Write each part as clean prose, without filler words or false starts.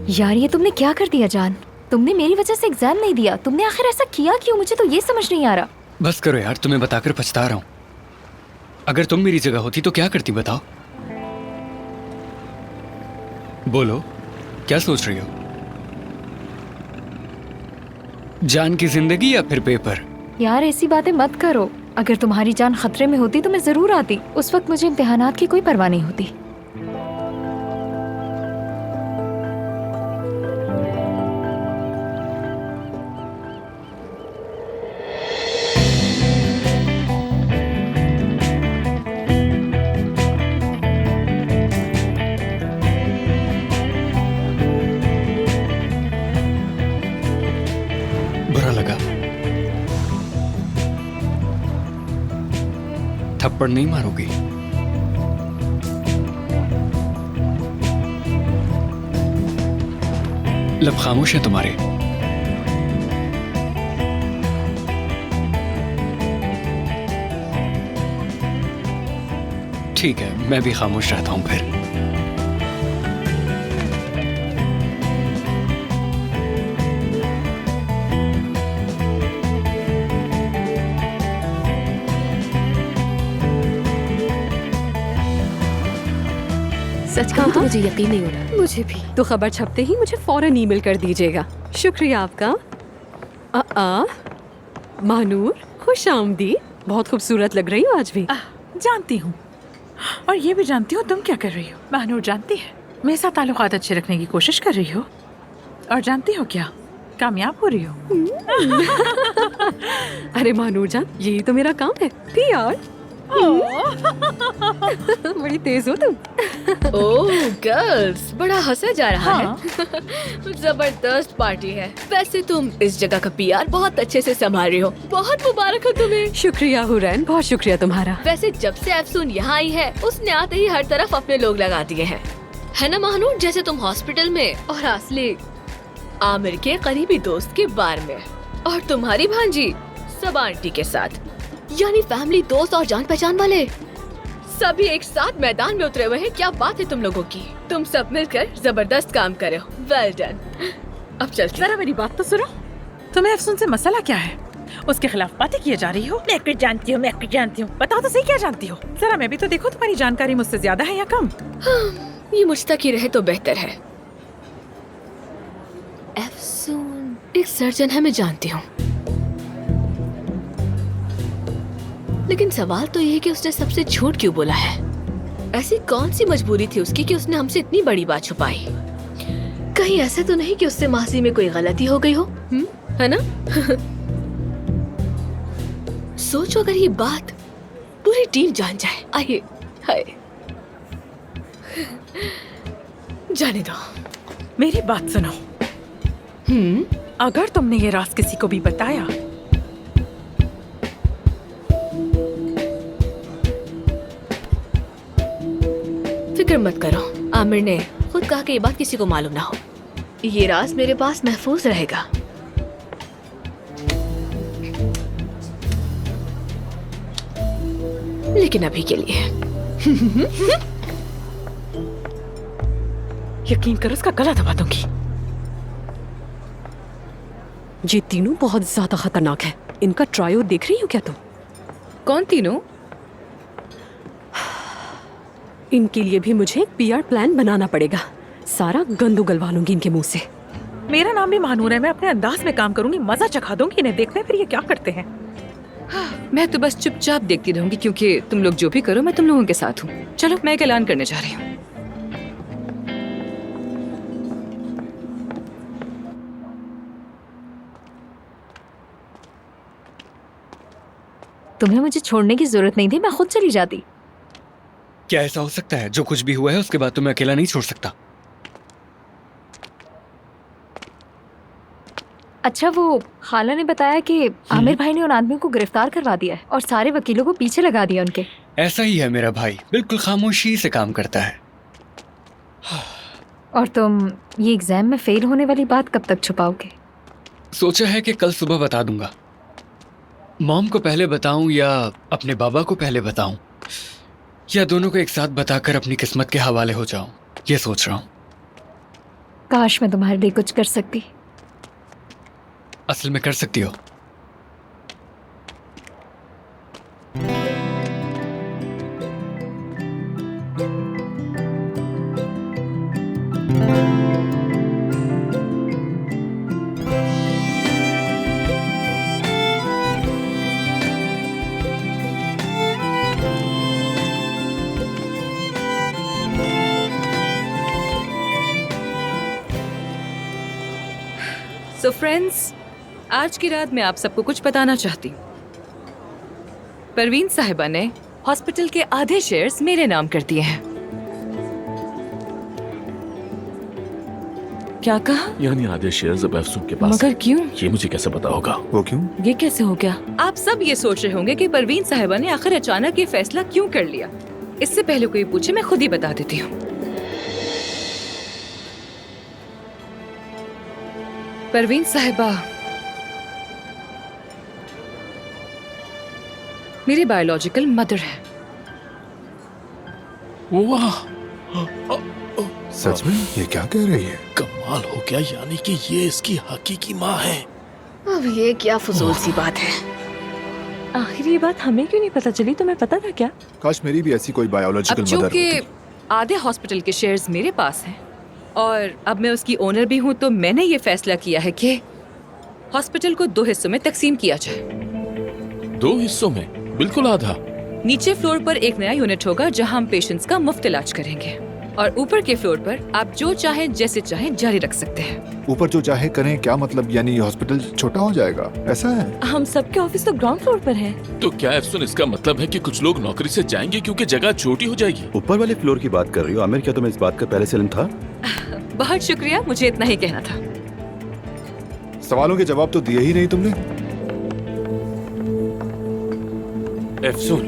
यार ये तुमने क्या कर दिया जान? तुमने मेरी वजह से एग्जाम नहीं दिया। तुमने आखिर ऐसा किया क्यों? मुझे तो ये समझ नहीं आ रहा। बस करो यार, तुम्हें बताकर पछता रहा हूँ। अगर तुम मेरी जगह होती तो क्या करती बताओ? बोलो, क्या सोच रही हो? जान की जिंदगी या फिर पेपर? यार ऐसी बातें मत करो। अगर तुम्हारी जान खतरे में होती तो मैं जरूर आती। उस वक्त मुझे इम्तिहानात की कोई परवाह नहीं होती। बुरा लगा? थप्पड़ नहीं मारोगी? लब खामोश है तुम्हारे। ठीक है, मैं भी खामोश रहता हूं फिर। सच कहूं तो मुझे यकीन नहीं हो रहा। मुझे भी। तो खबर छपते ही मुझे फौरन ईमेल कर दीजिएगा। शुक्रिया आपका। महानूर, खुश आमदी। बहुत खूबसूरत लग रही हो आज भी। जानती हूँ, और ये भी जानती हूँ तुम क्या कर रही हो। महानूर जानती है मेरे साथ ताल्लुकात अच्छे रखने की कोशिश कर रही हो, और जानती हो क्या, कामयाब हो रही हो। अरे महानूर जान, यही तो मेरा काम है। PR। बड़ी तेज हो तुम। ओह गर्ल्स, बड़ा हंसा जा रहा हाँ। है। जबरदस्त पार्टी है। वैसे तुम इस जगह का PR बहुत अच्छे से संभाल रही हो। बहुत मुबारक हो तुम्हें। शुक्रिया हुरैन, बहुत शुक्रिया तुम्हारा। वैसे जब से अफसून यहाँ आई है, उसने आते ही हर तरफ अपने लोग लगा दिए हैं, है ना महानूर? जैसे तुम हॉस्पिटल में, और असली आमिर के करीबी दोस्त के बार में, और तुम्हारी भांजी सबा आंटी के साथ, यानी फैमिली, दोस्त और जान पहचान वाले सभी एक साथ मैदान में उतरे हुए हैं। क्या बात है तुम लोगों की। तुम सब मिलकर जबरदस्त काम करे हो। Well done. अब चलते। जरा मेरी बात तो सुनो। तुम्हें अफसून से मसला क्या है? उसके खिलाफ बातें किए जा रही हो। मैं कुछ जानती हूँ, मैं कुछ जानती हूँ। बताओ तो सही, क्या जानती हो? जरा मैं भी तो देखो, तुम्हारी जानकारी मुझसे ज्यादा है या कम? हाँ, ये मुझ तक ही रहे तो बेहतर है। अफसून एक सर्जन है, मैं जानती हूँ, लेकिन सवाल तो ये है कि उसने सबसे झूठ क्यों बोला है। ऐसी कौन सी मजबूरी थी उसकी कि उसने हमसे इतनी बड़ी बात छुपाई? कहीं ऐसा तो नहीं कि उससे माजी में कोई गलती हो गई हो, है ना? सोचो अगर ये बात पूरी टीम जान जाए। आइए, हाय, जाने दो। मेरी बात सुनो। अगर तुमने ये राज किसी को भी बताया, फिक्र मत करो, आमिर ने खुद कहा कि ये बात किसी को मालूम ना हो। ये राज मेरे पास महफूज रहेगा। लेकिन अभी के लिए यकीन करो, उसका गला दबा दूंगी। ये तीनों बहुत ज्यादा खतरनाक है। इनका ट्रायो देख रही हो क्या तुम? कौन तीनों? इनके लिए भी मुझे एक PR प्लान बनाना पड़ेगा। सारा गंद उगलवा लूंगी इनके मुंह से। मेरा नाम भी महानूर है। मैं अपने अंदाज में काम करूंगी, मजा चखा दूंगी इन्हें। देखते हैं फिर ये क्या करते हैं। मैं तो बस चुपचाप देखती रहूंगी, क्योंकि तुम लोग जो भी करो मैं तुम लोगों के साथ हूँ। चलो, मैं एक ऐलान करने जा रही हूँ। तुम्हें मुझे छोड़ने की जरूरत नहीं थी, मैं खुद चली जाती। क्या ऐसा हो सकता है? जो कुछ भी हुआ है उसके बाद तुम्हें अकेला नहीं छोड़ सकता। अच्छा, वो खाला ने बताया कि आमिर भाई ने उन आदमियों को गिरफ्तार करवा दिया है और सारे वकीलों को पीछे लगा दिया उनके। ऐसा ही है मेरा भाई, बिल्कुल खामोशी से काम करता है। और तुम ये एग्जाम में फेल होने वाली बात कब तक छुपाओगे? सोचा है कि कल सुबह बता दूंगा। मॉम को पहले बताऊं या अपने बाबा को पहले बताऊं, या दोनों को एक साथ बताकर अपनी किस्मत के हवाले हो जाऊं, ये सोच रहा हूं। काश मैं तुम्हारे लिए कुछ कर सकती। असल में कर सकती हो। सो फ्रेंड्स, आज की रात मैं आप सबको कुछ बताना चाहती हूँ। परवीन साहिबा ने हॉस्पिटल के आधे शेयर्स मेरे नाम कर दिए हैं। क्या कहा? यानी आधे शेयर्स अब अफसून के पास मगर हैं। क्यों? ये मुझे कैसे पता होगा? वो क्यों? ये कैसे हो गया? आप सब ये सोच रहे होंगे कि परवीन साहिबा ने आखिर अचानक ये फैसला क्यों कर लिया। इससे पहले कोई पूछे मैं खुद ही बता देती हूँ। परवीन साहिबा मेरी बायोलॉजिकल मदर है। वाह, सच में? ये क्या कह रही है? कमाल हो गया, यानी कि ये इसकी हकीकी माँ है। अब ये क्या फजूल सी बात है। आखिर ये बात हमें क्यों नहीं पता चली? तुम्हें पता था क्या? काश मेरी भी ऐसी कोई अब बायोलॉजिकल मदर चूंकि होती। आधे हॉस्पिटल के शेयर्स मेरे पास हैं और अब मैं उसकी ओनर भी हूँ, तो मैंने ये फैसला किया है कि हॉस्पिटल को 2 हिस्सों में तकसीम किया जाए। 2 हिस्सों में? बिल्कुल आधा। नीचे फ्लोर पर एक नया यूनिट होगा जहां हम पेशेंट्स का मुफ्त इलाज करेंगे, और ऊपर के फ्लोर पर आप जो चाहें जैसे चाहें जारी रख सकते हैं। ऊपर जो चाहे करें क्या मतलब? यानी ये हॉस्पिटल छोटा हो जाएगा, ऐसा है? हम सबके ऑफिस तो ग्राउंड फ्लोर पर है। तो क्या अफसून इसका मतलब है कि कुछ लोग नौकरी से जाएंगे क्योंकि जगह छोटी हो जाएगी? ऊपर वाले फ्लोर की बात कर रही हो आमिर? क्या तुम्हें इस बात का पहले से इल्म था? बहुत शुक्रिया, मुझे इतना ही कहना था। सवालों के जवाब तो दिए ही नहीं तुमने। अफसून,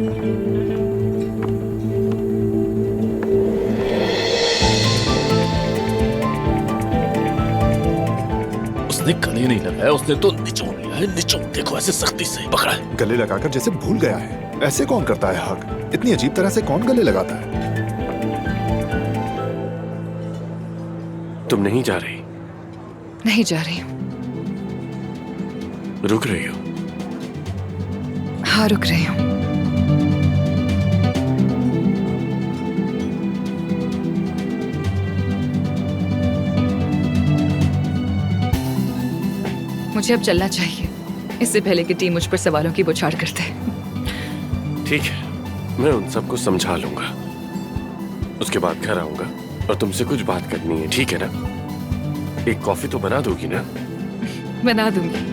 उसने गले नहीं लगाया, उसने तो निचोड़ लिया है। निचोड़, देखो ऐसे सख्ती से पकड़ा है। गले लगाकर जैसे भूल गया है। ऐसे कौन करता है हक? इतनी अजीब तरह से कौन गले लगाता है? तुम नहीं जा रही? नहीं जा रही हूँ। रुक रही हो? हाँ, रुक रही हूँ। मुझे अब चलना चाहिए, इससे पहले कि टीम मुझ पर सवालों की बौछार करते। ठीक है, मैं उन सबको समझा लूंगा। उसके बाद घर आऊंगा और तुमसे कुछ बात करनी है, ठीक है ना? एक कॉफी तो बना दोगी ना? बना दूंगी।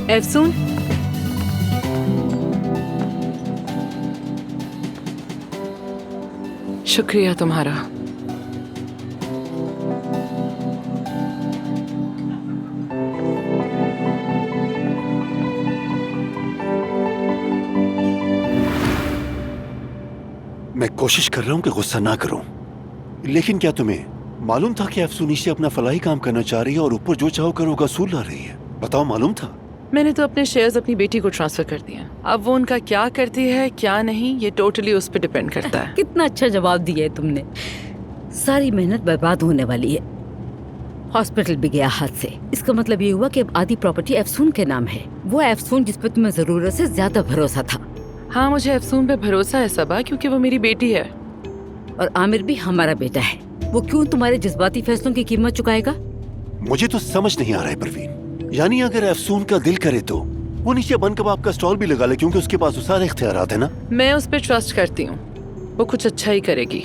अफसून, शुक्रिया तुम्हारा। मैं कोशिश कर रहा हूँ कि गुस्सा ना करूँ, लेकिन क्या तुम्हें मालूम था कि अफसूनी से अपना फलाही काम करना चाह रही है और ऊपर जो चाहो करो का असूल ला रही है? बताओ, मालूम था? मैंने तो अपने शेयर्स अपनी बेटी को ट्रांसफर कर दिए। अब वो उनका क्या करती है क्या नहीं, ये टोटली उस पर डिपेंड करता है। कितना अच्छा जवाब दिया है तुमने। सारी मेहनत बर्बाद होने वाली है। हॉस्पिटल भी गया हाथ से। इसका मतलब ये हुआ कि अब आधी प्रॉपर्टी अफसून के नाम है। वो अफसून जिस पर तुम्हें जरूरत से ज्यादा भरोसा था। हाँ, मुझे अफसून पे भरोसा है सबा, क्योंकि वो मेरी बेटी है। और आमिर भी हमारा बेटा है। वो क्यों तुम्हारे जज्बाती फैसलों की कीमत चुकाएगा? मुझे तो समझ नहीं आ रहा है परवीन। यानी अगर अफसून का दिल करे तो वो नीचे बन कबाब का स्टॉल भी लगा ले, क्योंकि उसके पास सारे इख्तियारात है ना। मैं उस पर ट्रस्ट करती हूँ, वो कुछ अच्छा ही करेगी।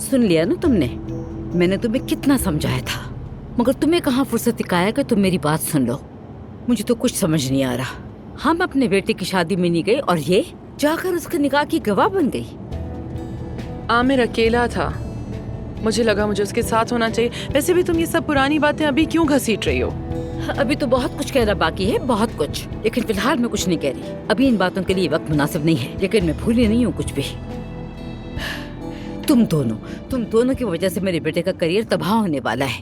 सुन लिया ना तुमने? मैंने तुम्हें कितना समझाया था, मगर तुम्हें कहाँ फुर्सत दिखाया कि तुम मेरी बात सुन लो। मुझे तो कुछ समझ नहीं आ रहा। हम अपने बेटे की शादी में नहीं गए और ये जाकर उसके निकाह की गवाह बन गई। आमिर अकेला था, मुझे लगा मुझे उसके साथ होना चाहिए। वैसे भी तुम ये सब पुरानी बातें अभी क्यों घसीट रही हो? अभी तो बहुत कुछ कहना बाकी है, बहुत कुछ, लेकिन फिलहाल मैं कुछ नहीं कह रही। अभी इन बातों के लिए वक्त मुनासिब नहीं है, लेकिन मैं भूली नहीं हूँ कुछ भी। तुम दोनों की वजह से मेरे बेटे का करियर तबाह होने वाला है,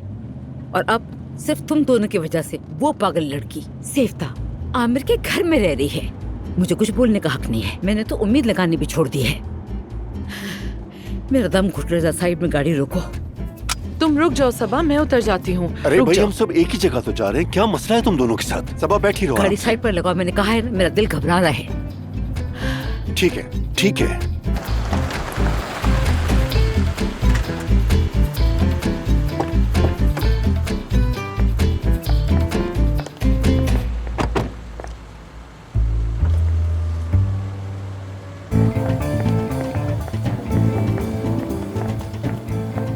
और अब सिर्फ तुम दोनों की वजह से वो पागल लड़की सेफ्ता आमिर के घर में रह रही है। मुझे कुछ बोलने का हक नहीं है। मैंने तो उम्मीद लगानी भी छोड़ दी है। मेरा दम घुट रहा, साइड में गाड़ी रोको। तुम रुक जाओ सबा, मैं उतर जाती हूँ। अरे रुक भाई जाओ। हम सब एक ही जगह तो जा रहे हैं, क्या मसला है तुम दोनों के साथ? सबा बैठी रहो। गाड़ी साइड पर लगाओ, मैंने कहा है ना, मेरा दिल घबरा रहा है। ठीक है ठीक है।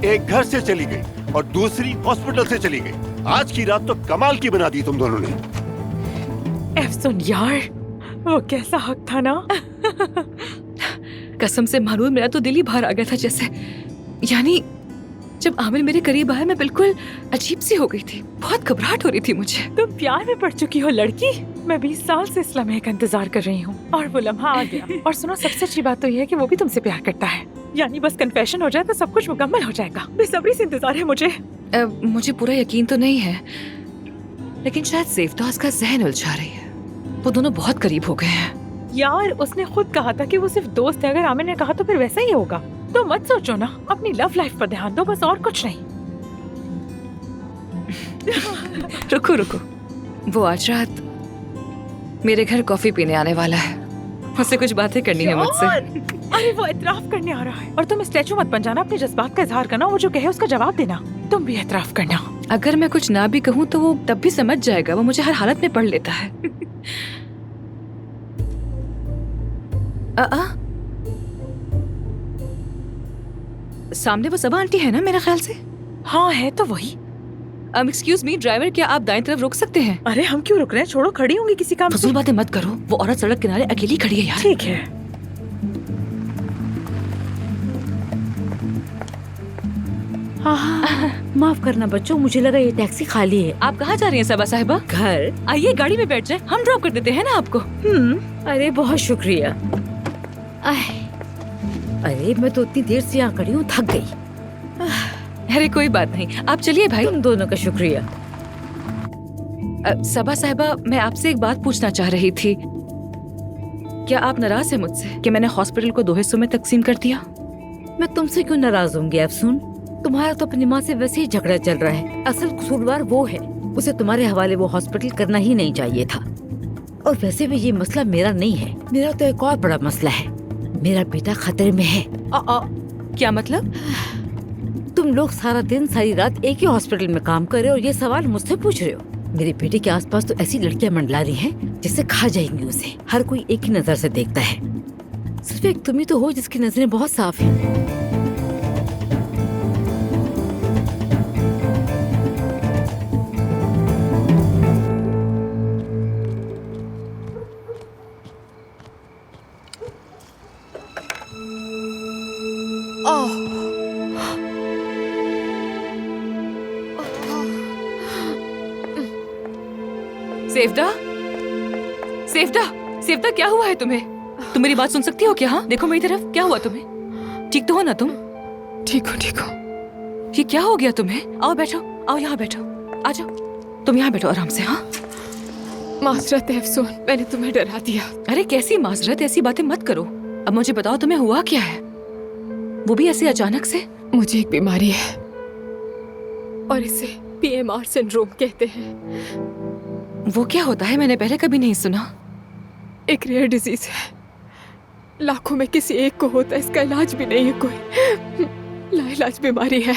एक घर से चली गई और दूसरी हॉस्पिटल से चली गई। आज की रात तो कमाल की बना दी तुम दोनों ने। एफसुन यार, वो कैसा हक था ना। कसम से मालूम, मेरा तो दिल ही बाहर आ गया था जैसे। यानी जब आमिर मेरे करीब आया मैं बिल्कुल अजीब सी हो गई थी। बहुत घबराहट हो रही थी मुझे। तुम प्यार में पड़ चुकी हो लड़की। मैं 20 साल से इस लम्हे का इंतजार कर रही हूँ और वो लम्हा आ गया। और सुनो, सबसे अच्छी बात तो ये है कि वो भी तुमसे प्यार करता है। यानी बस कन्फेशन हो जाए तो सब कुछ मुकम्मल हो जाएगा। बेसब्री से इंतजार है मुझे। मुझे पूरा यकीन तो नहीं है, लेकिन शायद सेफ्ता उसका जहन उलझा रही है। वो दोनों बहुत करीब हो गए हैं। यार उसने खुद कहा था कि वो सिर्फ दोस्त है। अगर आमिर ने कहा तो फिर वैसा ही होगा। तो मत सोचो ना, अपनी लव लाइफ पर ध्यान दो बस, और कुछ नहीं। रुको रुको, वो आज रात मेरे घर कॉफी पीने आने वाला है। मुझसे कुछ बातें करनी है मुझसे। अरे वो एतराफ करने आ रहा है। और तुम स्टैचू मत बन जाना, अपने जज्बात का इजहार करना। वो जो कहे उसका जवाब देना। तुम भी एतराफ करना। अगर मैं कुछ ना भी कहूँ तो वो तब भी समझ जाएगा। वो मुझे हर हालत में पढ़ लेता है। सामने वो सबा आंटी है ना मेरे ख्याल से। हाँ है तो वही। एक्सक्यूज मी ड्राइवर, क्या आप दाएं तरफ रुक सकते हैं? अरे हम क्यों रुक रहे हैं, छोड़ो, खड़ी होंगी किसी काम। फजूल बातें मत करो, वो औरत सड़क किनारे अकेली खड़ी है यार। ठीक है। माफ करना बच्चों, मुझे लगा ये टैक्सी खाली है। आप कहाँ जा रही हैं सबा साहिबा? घर। आइए गाड़ी में बैठ जाए, हम ड्रॉप कर देते हैं ना आपको। अरे बहुत शुक्रिया। अरे मैं तो इतनी देर से यहाँ खड़ी हूँ, थक गई। अरे कोई बात नहीं, आप चलिए भाई। तुम दोनों का शुक्रिया। सबा साहिबा, मैं आपसे एक बात पूछना चाह रही थी। क्या आप नाराज हैं मुझसे कि मैंने हॉस्पिटल को 2 हिस्सों में तकसीम कर दिया? मैं तुमसे क्यों नाराज होंगी अफसून? तुम्हारा तो अपनी माँ से वैसे ही झगड़ा चल रहा है। असल कसूरवार वो है, उसे तुम्हारे हवाले वो हॉस्पिटल करना ही नहीं चाहिए था। और वैसे भी ये मसला मेरा नहीं है, मेरा तो एक और बड़ा मसला है। मेरा बेटा खतरे में है। क्या मतलब? तुम लोग सारा दिन सारी रात एक ही हॉस्पिटल में काम कर रहे हो और ये सवाल मुझसे पूछ रहे हो। मेरे बेटे के आसपास तो ऐसी लड़कियां मंडला रही हैं जिससे खा जाएंगी उसे। हर कोई एक ही नजर से देखता है। सिर्फ एक तुम ही तो हो जिसकी नजरें बहुत साफ हैं। सेफ्टा, सेफ्टा, सेफ्टा, क्या हुआ है तुम्हें? तुम मेरी बात सुन सकती हो क्या? हाँ देखो मेरी तरफ, क्या हुआ तुम्हें? ठीक तो हो ना तुम? ठीक हो, ठीक हो। ये क्या हो गया तुम्हें? आओ बैठो, आओ यहाँ बैठो, आ जाओ। तुम यहाँ बैठो आराम से। हाँ माजरत है अफसून, मैंने तुम्हें डरा दिया। अरे कैसी माजरत, ऐसी बातें मत करो। अब मुझे बताओ तुम्हें हुआ क्या है, वो भी ऐसे अचानक से? मुझे एक बीमारी है और इसे PMR सिंड्रोम कहते हैं। वो क्या होता है? मैंने पहले कभी नहीं सुना। एक रेयर डिजीज है, लाखों में किसी एक को होता है। इसका इलाज भी नहीं है कोई, लाइलाज बीमारी है।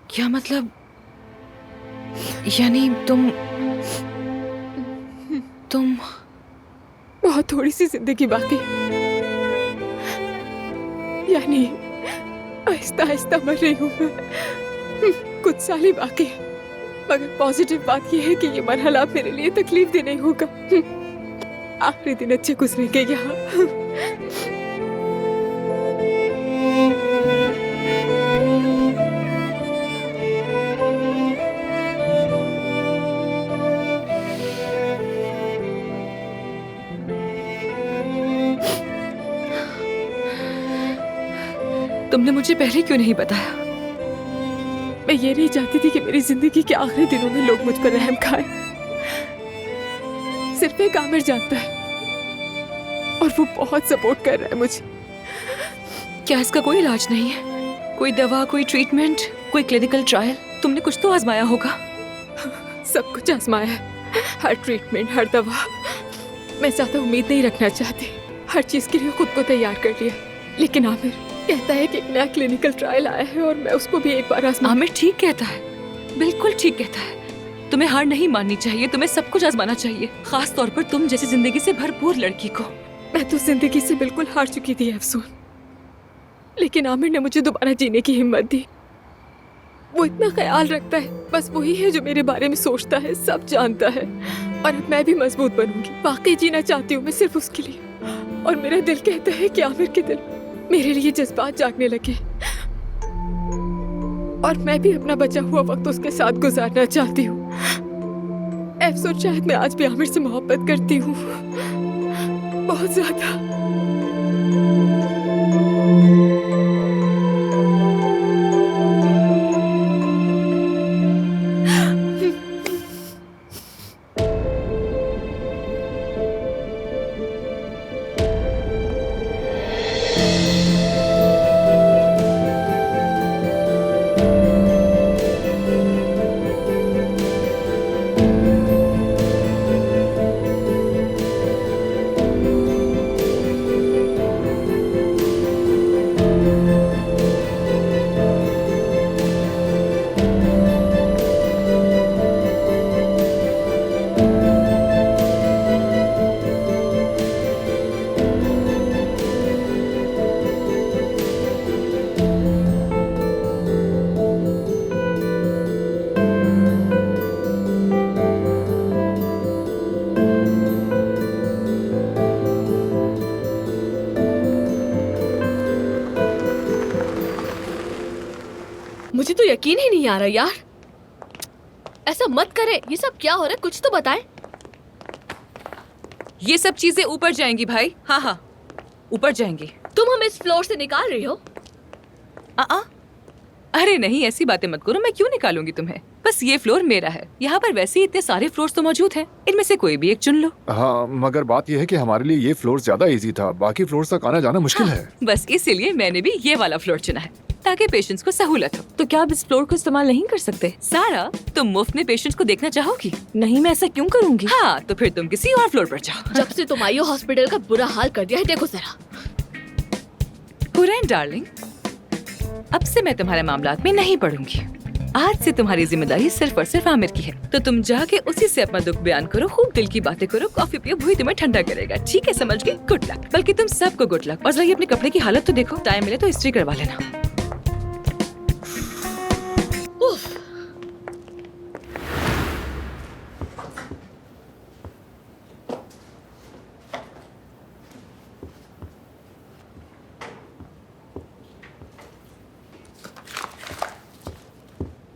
क्या मतलब? यानी तुम बहुत थोड़ी सी जिंदगी बाकी, यानी आहिस्ता आहिस्ता मर रही हूँ मैं। कुछ साल ही बाकी है, मगर पॉजिटिव बात यह है कि ये मरहला मेरे लिए तकलीफ दे नहीं होगा। आखिरी दिन अच्छे गुजरेंगे यहाँ। तुमने मुझे पहले क्यों नहीं बताया? मैं ये नहीं चाहती थी कि मेरी जिंदगी के आखिरी दिनों में लोग मुझ पर रहम खाएं। सिर्फ एक आमिर जानता है और वो बहुत सपोर्ट कर रहा है मुझे। क्या इसका कोई इलाज नहीं है? कोई दवा, कोई ट्रीटमेंट, कोई क्लिनिकल ट्रायल? तुमने कुछ तो आजमाया होगा। सब कुछ आजमाया है, हर ट्रीटमेंट, हर दवा। मैं ज्यादा उम्मीद नहीं रखना चाहती, हर चीज के लिए खुद को तैयार कर लिया। लेकिन आमिर कहता है कि एक नया क्लिनिकल ट्रायल आया है और मैं उसको भी एक बार आजमा। आमिर ठीक कहता है, बिल्कुल ठीक कहता है। तुम्हें हार नहीं माननी चाहिए, तुम्हें सब कुछ आजमाना चाहिए, खास तौर पर तुम जैसी जिंदगी से भरपूर लड़की को। मैं तो जिंदगी से बिल्कुल हार चुकी थी अफसून, लेकिन आमिर ने मुझे दोबारा जीने की हिम्मत दी। वो इतना ख्याल रखता है, बस वही है जो मेरे बारे में सोचता है, सब जानता है। और अब मैं भी मजबूत बनूंगी, वाकई जीना चाहती हूँ मैं सिर्फ उसके लिए। और मेरा दिल कहता है कि आमिर के दिल मेरे लिए जज्बात जागने लगे और मैं भी अपना बचा हुआ वक्त उसके साथ गुजारना चाहती हूँ। अफसोस शायद मैं आज भी आमिर से मोहब्बत करती हूँ, बहुत ज्यादा। मुझे तो यकीन ही नहीं आ रहा यार। ऐसा मत करे, ये सब क्या हो रहा है, कुछ तो बताए। ये सब चीजें ऊपर जाएंगी भाई। हाँ हाँ, ऊपर जाएंगी। तुम हमें इस फ्लोर से निकाल रही हो? अरे नहीं, ऐसी बातें मत करो। मैं क्यों निकालूंगी तुम्हें? बस ये फ्लोर मेरा है। यहाँ पर वैसे ही इतने सारे फ्लोर्स तो मौजूद हैं, इनमें से कोई भी एक चुन लो। हाँ, मगर बात यह है कि हमारे लिए ये फ्लोर ज्यादा इजी था, बाकी फ्लोर तक आना जाना मुश्किल है। बस इसीलिए मैंने भी ये वाला फ्लोर चुना है, ताकि पेशेंट्स को सहूलत हो। तो क्या आप इस फ्लोर को इस्तेमाल नहीं कर सकते? सारा, तुम मुफ्त में पेशेंट्स को देखना चाहोगी? नहीं, मैं ऐसा क्यों करूंगी? हाँ, तो फिर तुम किसी और फ्लोर पर जाओ। जब से तुम आई हो हॉस्पिटल का बुरा हाल कर दिया है, देखो जरा। हुरैन डार्लिंग, अब से मैं तुम्हारे मामलात में नहीं पड़ूंगी। आज से तुम्हारी जिम्मेदारी सिर्फ और सिर्फ आमिर की है। तो तुम जाके उसी से अपना दुख बयान करो, खूब दिल की बातें करो, कॉफी पियो, वही तुम्हें ठंडा करेगा। ठीक है, समझ गई? Good luck. बल्कि तुम सबको गुड लक। और जरा ये अपने कपड़े की हालत तो देखो, टाइम मिले तो इस्त्री करवा लेना।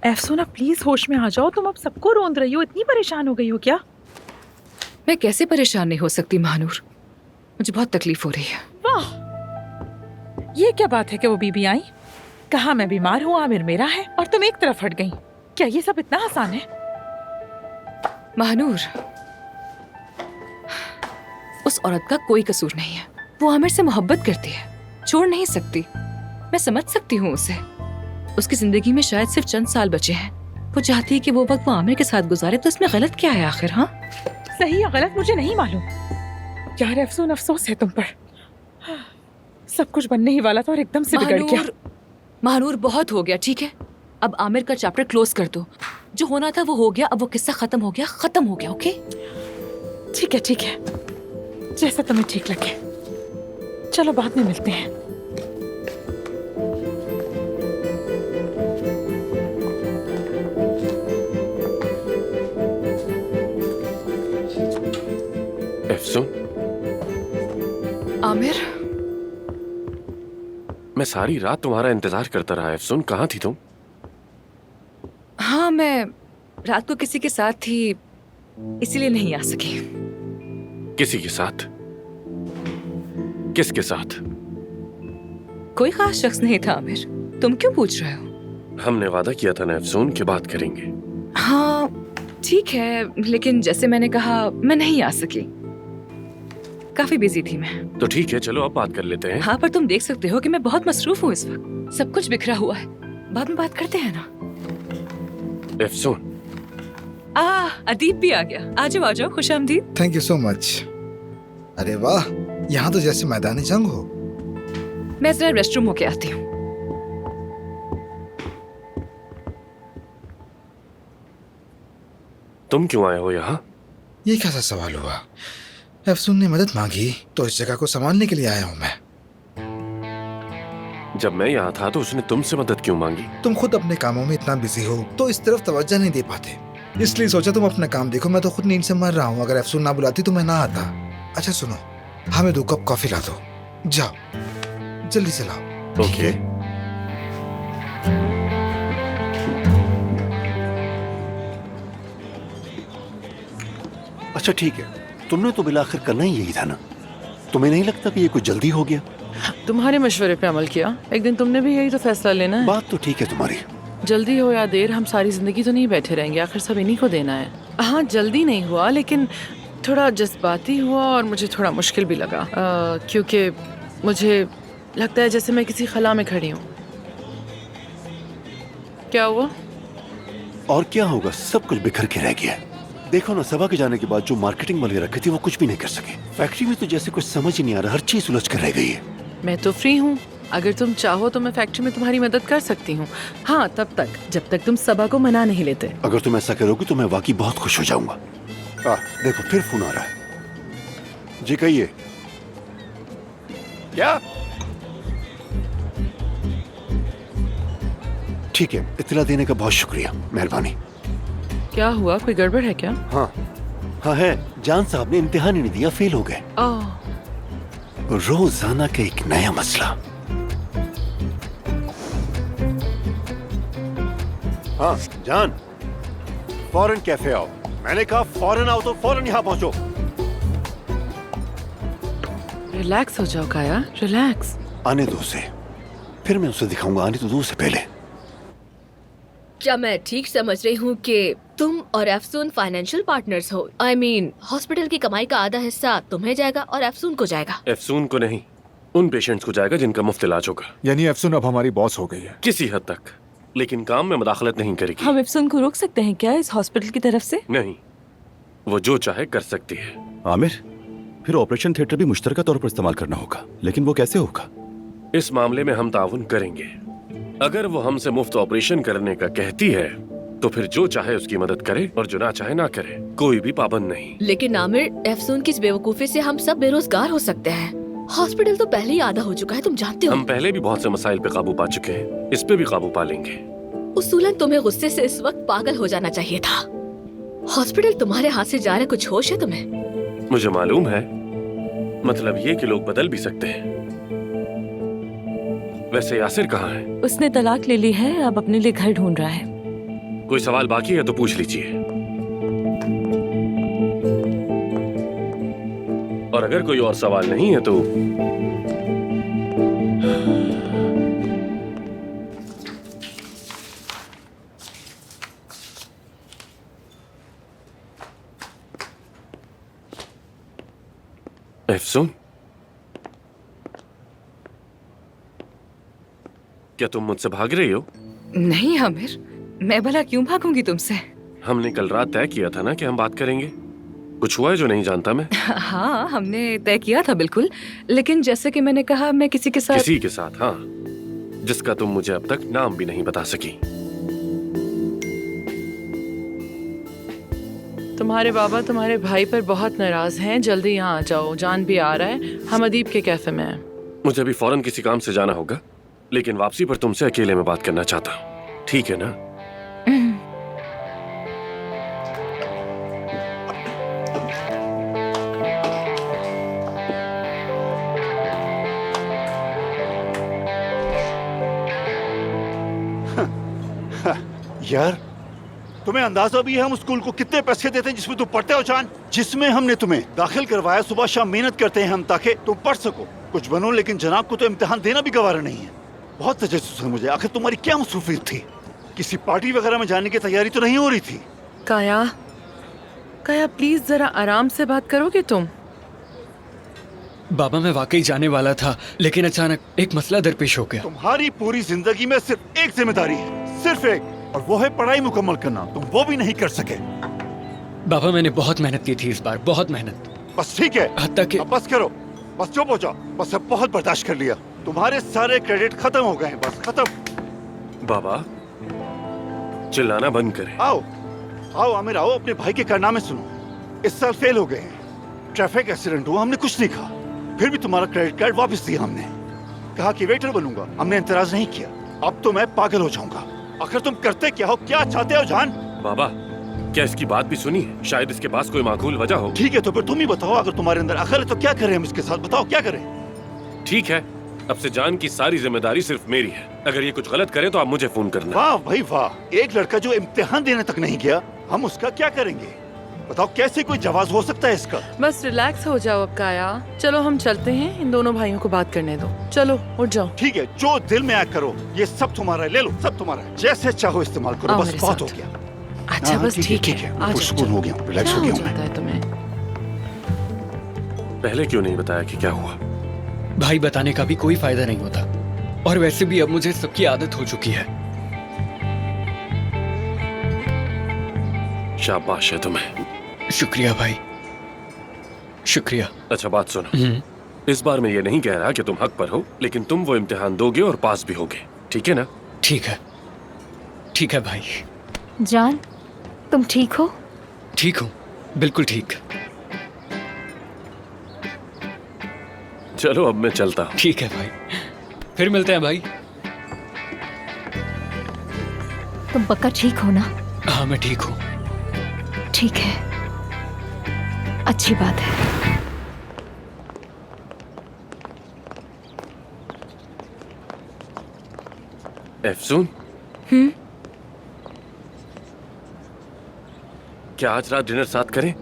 अफसोना प्लीज होश में आ जाओ। तुम अब सबको रोंद रही हो, इतनी परेशान हो गई हो क्या? मैं कैसे परेशान नहीं हो सकती महानूर, मुझे बहुत तकलीफ हो रही है। वाह, ये क्या बात है कि वो बीबी आई, कहा मैं बीमार हूँ, आमिर मेरा है, और तुम एक तरफ हट गई। क्या ये सब इतना आसान है? महानूर, उस औरत का कोई कसूर नहीं है। वो आमिर से मोहब्बत करती है, छोड़ नहीं सकती। मैं समझ सकती हूँ उसे। उसकी जिंदगी में शायद सिर्फ चंद साल बचे हैं। वो चाहती है कि वो वक्त वो आमिर के साथ गुजारे, तो इसमें गलत क्या है आखिर? हाँ, सही या गलत मुझे नहीं मालूम यार, अफसोस अफसोस है तुम पर। सब कुछ बनने ही वाला था और एकदम से बिगड़ गया। महानूर, बहुत हो गया, ठीक है? अब आमिर का चैप्टर क्लोज कर दो। जो होना था वो हो गया, अब वो किस्सा खत्म हो गया, खत्म हो गया। ओके, ठीक है, ठीक है, जैसा तुम्हें ठीक लगे। चलो बाद में मिलते हैं। अफसून, आमिर, मैं सारी रात तुम्हारा इंतजार करता रहा। अफसून, कहाँ थी तुम? हाँ, मैं रात को किसी के साथ थी, इसीलिए नहीं आ सकी। किसी के साथ? किसके साथ? कोई खास शख्स नहीं था आमिर। तुम क्यों पूछ रहे हो? हमने वादा किया था ना अफसून कि बात करेंगे। हाँ ठीक है, लेकिन जैसे मैंने कहा मैं नहीं आ सकी, काफी बिजी थी मैं। तो ठीक है, चलो अब बात कर लेते हैं। हाँ पर तुम देख सकते हो कि मैं बहुत मसरूफ हूँ इस वक्त, सब कुछ बिखरा हुआ है। बाद में बात करते हैं ना। अफसून, अदीब भी आ गया। आ जाओ खुशामदीद। Thank you so much. अरे वाह, यहाँ तो जैसे मैदानी जंग हो। मैं जरा रेस्टरूम होके आती हूँ। तुम क्यों आए हो यहाँ? ये कैसा सवाल हुआ? अफसून ने मदद मांगी तो इस जगह को संभालने के लिए आया हूँ मैं। जब मैं यहाँ था तो उसने तुमसे मदद क्यों मांगी? तुम खुद अपने कामों में इतना बिजी हो तो इस तरफ तवज्जो नहीं दे पाते, इसलिए सोचा तुम अपना काम देखो। मैं तो खुद नींद से मर रहा हूँ, अगर अफसून ना बुलाती तो मैं ना आता। अच्छा सुनो, हमें 2 कप कॉफी ला दो। जाओ जल्दी से लाओ। ओके। अच्छा ठीक है, तुमने तो बिलाखिर करना ही यही था ना। तुम्हें नहीं लगता कि ये कुछ जल्दी हो गया? तुम्हारे मशवरे पे अमल किया। एक दिन तुमने भी यही तो फैसला लेना है। बात तो ठीक है तुम्हारी, जल्दी हो या देर हम सारी जिंदगी तो नहीं बैठे रहेंगे, आखिर सब इन्हीं को देना है। हाँ जल्दी नहीं हुआ, लेकिन थोड़ा जज्बाती हुआ और मुझे थोड़ा मुश्किल भी लगा, क्योंकि मुझे लगता है जैसे मैं किसी खला में खड़ी हूँ। क्या हुआ? और क्या होगा, सब कुछ बिखर के रह गया। देखो ना, सबा के जाने के बाद जो मार्केटिंग वाले रखे थे वो कुछ भी नहीं कर सके। फैक्ट्री में तो जैसे कुछ समझ ही नहीं आ रहा, हर चीज उलझ कर रह गई है। मैं तो फ्री हूँ, अगर तुम चाहो तो मैं फैक्ट्री में तुम्हारी मदद कर सकती हूँ। हाँ तब तक, जब तक तुम सबा को मना नहीं लेते। अगर तुम ऐसा करोगी तो मैं वाकई बहुत खुश हो जाऊंगा। देखो फिर फोन आ रहा है। जी कहिए। क्या? ठीक है, इत्तला देने का बहुत शुक्रिया, मेहरबानी। क्या हुआ, कोई गड़बड़ है क्या? हाँ है, जान साहब ने इम्तिहान ही नहीं दिया, फेल हो गए। रोजाना का एक नया मसला। हाँ जान, फौरन कैफे आओ। मैंने कहा फौरन आओ तो फौरन यहाँ पहुंचो। रिलैक्स हो जाओ काया, रिलैक्स। आने दो उसे, फिर मैं उसे दिखाऊंगा। आने तो दो उसे पहले। क्या मैं ठीक समझ रही हूँ कि तुम और अफसून फाइनेंशियल पार्टनर्स हो? I mean, हॉस्पिटल की कमाई का आधा हिस्सा तुम्हें जाएगा और अफसून को जाएगा। अफसून को नहीं, उन पेशेंट्स को जाएगा जिनका मुफ्त इलाज होगा। यानी अफसून अब हमारी बॉस हो गई है? किसी हद तक, लेकिन काम में मुदाखलत नहीं करेगी। हम अफसून को रोक सकते हैं क्या इस हॉस्पिटल की तरफ से? नहीं, वो जो चाहे कर सकती है। आमिर, फिर ऑपरेशन थिएटर भी मुश्तरका तौर पर इस्तेमाल करना होगा, लेकिन वो कैसे होगा? इस मामले में हम ताउन करेंगे। अगर वो हमसे मुफ्त ऑपरेशन करने का कहती है तो फिर जो चाहे उसकी मदद करे और जो ना चाहे ना करे, कोई भी पाबंद नहीं। लेकिन आमिर, अफसून की इस बेवकूफी से हम सब बेरोजगार हो सकते हैं। हॉस्पिटल तो पहले ही आधा हो चुका है, तुम जानते हो। हम पहले भी बहुत से मसाइल पे काबू पा चुके हैं, इस पे भी काबू पा लेंगे। उसूलन तुम्हें गुस्से से इस वक्त पागल हो जाना चाहिए था। हॉस्पिटल तुम्हारे हाथ से जा रहा है, कुछ होश है तुम्हें? मुझे मालूम है, मतलब ये कि लोग बदल भी सकते हैं। वैसे यासिर कहाँ है? उसने तलाक ले ली है, अब अपने लिए घर ढूंढ रहा है। कोई सवाल बाकी है तो पूछ लीजिए, और अगर कोई और सवाल नहीं है तो अफसून, क्या तुम मुझसे भाग रही हो? नहीं आमिर, मैं भला क्यों भागूंगी तुमसे? हमने कल रात तय किया था ना कि हम बात करेंगे। कुछ हुआ है जो नहीं जानता मैं? हाँ हमने तय किया था बिल्कुल, लेकिन जैसे कि मैंने कहा मैं किसी के साथ हाँ, जिसका तुम मुझे अब तक नाम भी नहीं बता सकी। तुम्हारे बाबा तुम्हारे भाई पर बहुत नाराज हैं, जल्दी यहाँ आ जाओ, जान भी आ रहा है। हम अदीब के कैफे में हैं। मुझे अभी फौरन किसी काम से जाना होगा, लेकिन वापसी पर तुमसे अकेले में बात करना चाहता हूँ, ठीक है ना? यार, तुम्हें अंदाजा भी है हम स्कूल को कितने पैसे देते हैं जिसमें तुम पढ़ते हो जान? जिसमें हमने तुम्हें दाखिल करवाया, सुबह शाम मेहनत करते हैं हम ताकि तुम पढ़ सको, कुछ बनो। लेकिन जनाब को तो इम्तिहान देना भी गवारा नहीं है। बहुत तजस्सुस है मुझे, आखिर तुम्हारी क्या मसरूफियत थी? किसी पार्टी वगैरह में जाने की तैयारी तो नहीं हो रही थी? काया, काया प्लीज जरा आराम से बात करोगे तुम? बाबा मैं वाकई जाने वाला था, लेकिन अचानक एक मसला दरपेश हो गया। तुम्हारी पूरी जिंदगी में सिर्फ एक जिम्मेदारी है, सिर्फ एक, और वो है पढ़ाई मुकम्मल करना। तुम वो भी नहीं कर सके। बाबा मैंने बहुत मेहनत की थी इस बार, बहुत मेहनत। बस ठीक है, हत्ता कि अब बस करो, बस चुप हो जाओ। बस अब बहुत बर्दाश्त कर लिया। तुम्हारे सारे क्रेडिट खत्म हो गए हैं, बस खत्म। बाबा चिल्लाना बंद करें। आओ आओ आमिर, आओ अपने भाई के कारनामे सुनो। इस साल फेल हो गए हैं, ट्रैफिक एक्सीडेंट हुआ, हमने कुछ नहीं कहा, फिर भी तुम्हारा क्रेडिट कार्ड वापस दिया हमने। कहा कि वेटर बनूंगा, हमने इंतराज नहीं किया। अब तो मैं पागल हो जाऊंगा। आखिर तुम करते क्या हो, क्या चाहते हो जान? बाबा क्या इसकी बात भी सुनी है? शायद इसके पास कोई माकूल वजह हो। ठीक है तो फिर तुम ही बताओ, अगर तुम्हारे अंदर अकल है तो क्या करें हम इसके साथ, बताओ क्या करें? ठीक है, अब से जान की सारी जिम्मेदारी सिर्फ मेरी है। अगर ये कुछ गलत करे तो आप मुझे फोन करना। वाह भाई वाह, एक लड़का जो इम्तिहान देने तक नहीं गया, हम उसका क्या करेंगे? बताओ कैसे कोई जवाब हो सकता है इसका? बस रिलैक्स हो जाओ अब काया। चलो हम चलते हैं, इन दोनों भाइयों को बात करने दो। चलो उठ जाओ। ठीक है, जो दिल में आया करो, ये सब तुम्हारा है, ले लो, सब तुम्हारा है, जैसे चाहो इस्तेमाल करो। आओ बस मेरे बहुत साथ। हो गया। अच्छा हाँ, बस ठीक है, आ जाओ, पुरस्कून हो गया, रिलैक्स हो क्या गया जाता मैं। है तुम्हें? पहले क्यों नहीं बताया कि क्या हुआ? भाई बताने का भी कोई फायदा नहीं होता, और वैसे भी अब मुझे सबकी आदत हो चुकी है। शाबाश है तुम्हें। शुक्रिया भाई, शुक्रिया। अच्छा बात सुनो, इस बार मैं ये नहीं कह रहा कि तुम हक पर हो, लेकिन तुम वो इम्तिहान दोगे और पास भी होगे, ठीक है ना? ठीक है, ठीक है भाई। जान, तुम ठीक हो? ठीक हूँ, बिल्कुल ठीक। चलो अब मैं चलता हूँ। ठीक है भाई, फिर मिलते हैं भाई। तुम पक्का ठीक हो ना? हाँ मैं ठीक हूँ। ठीक है, अच्छी बात है। एफसून, क्या आज रात डिनर साथ करें?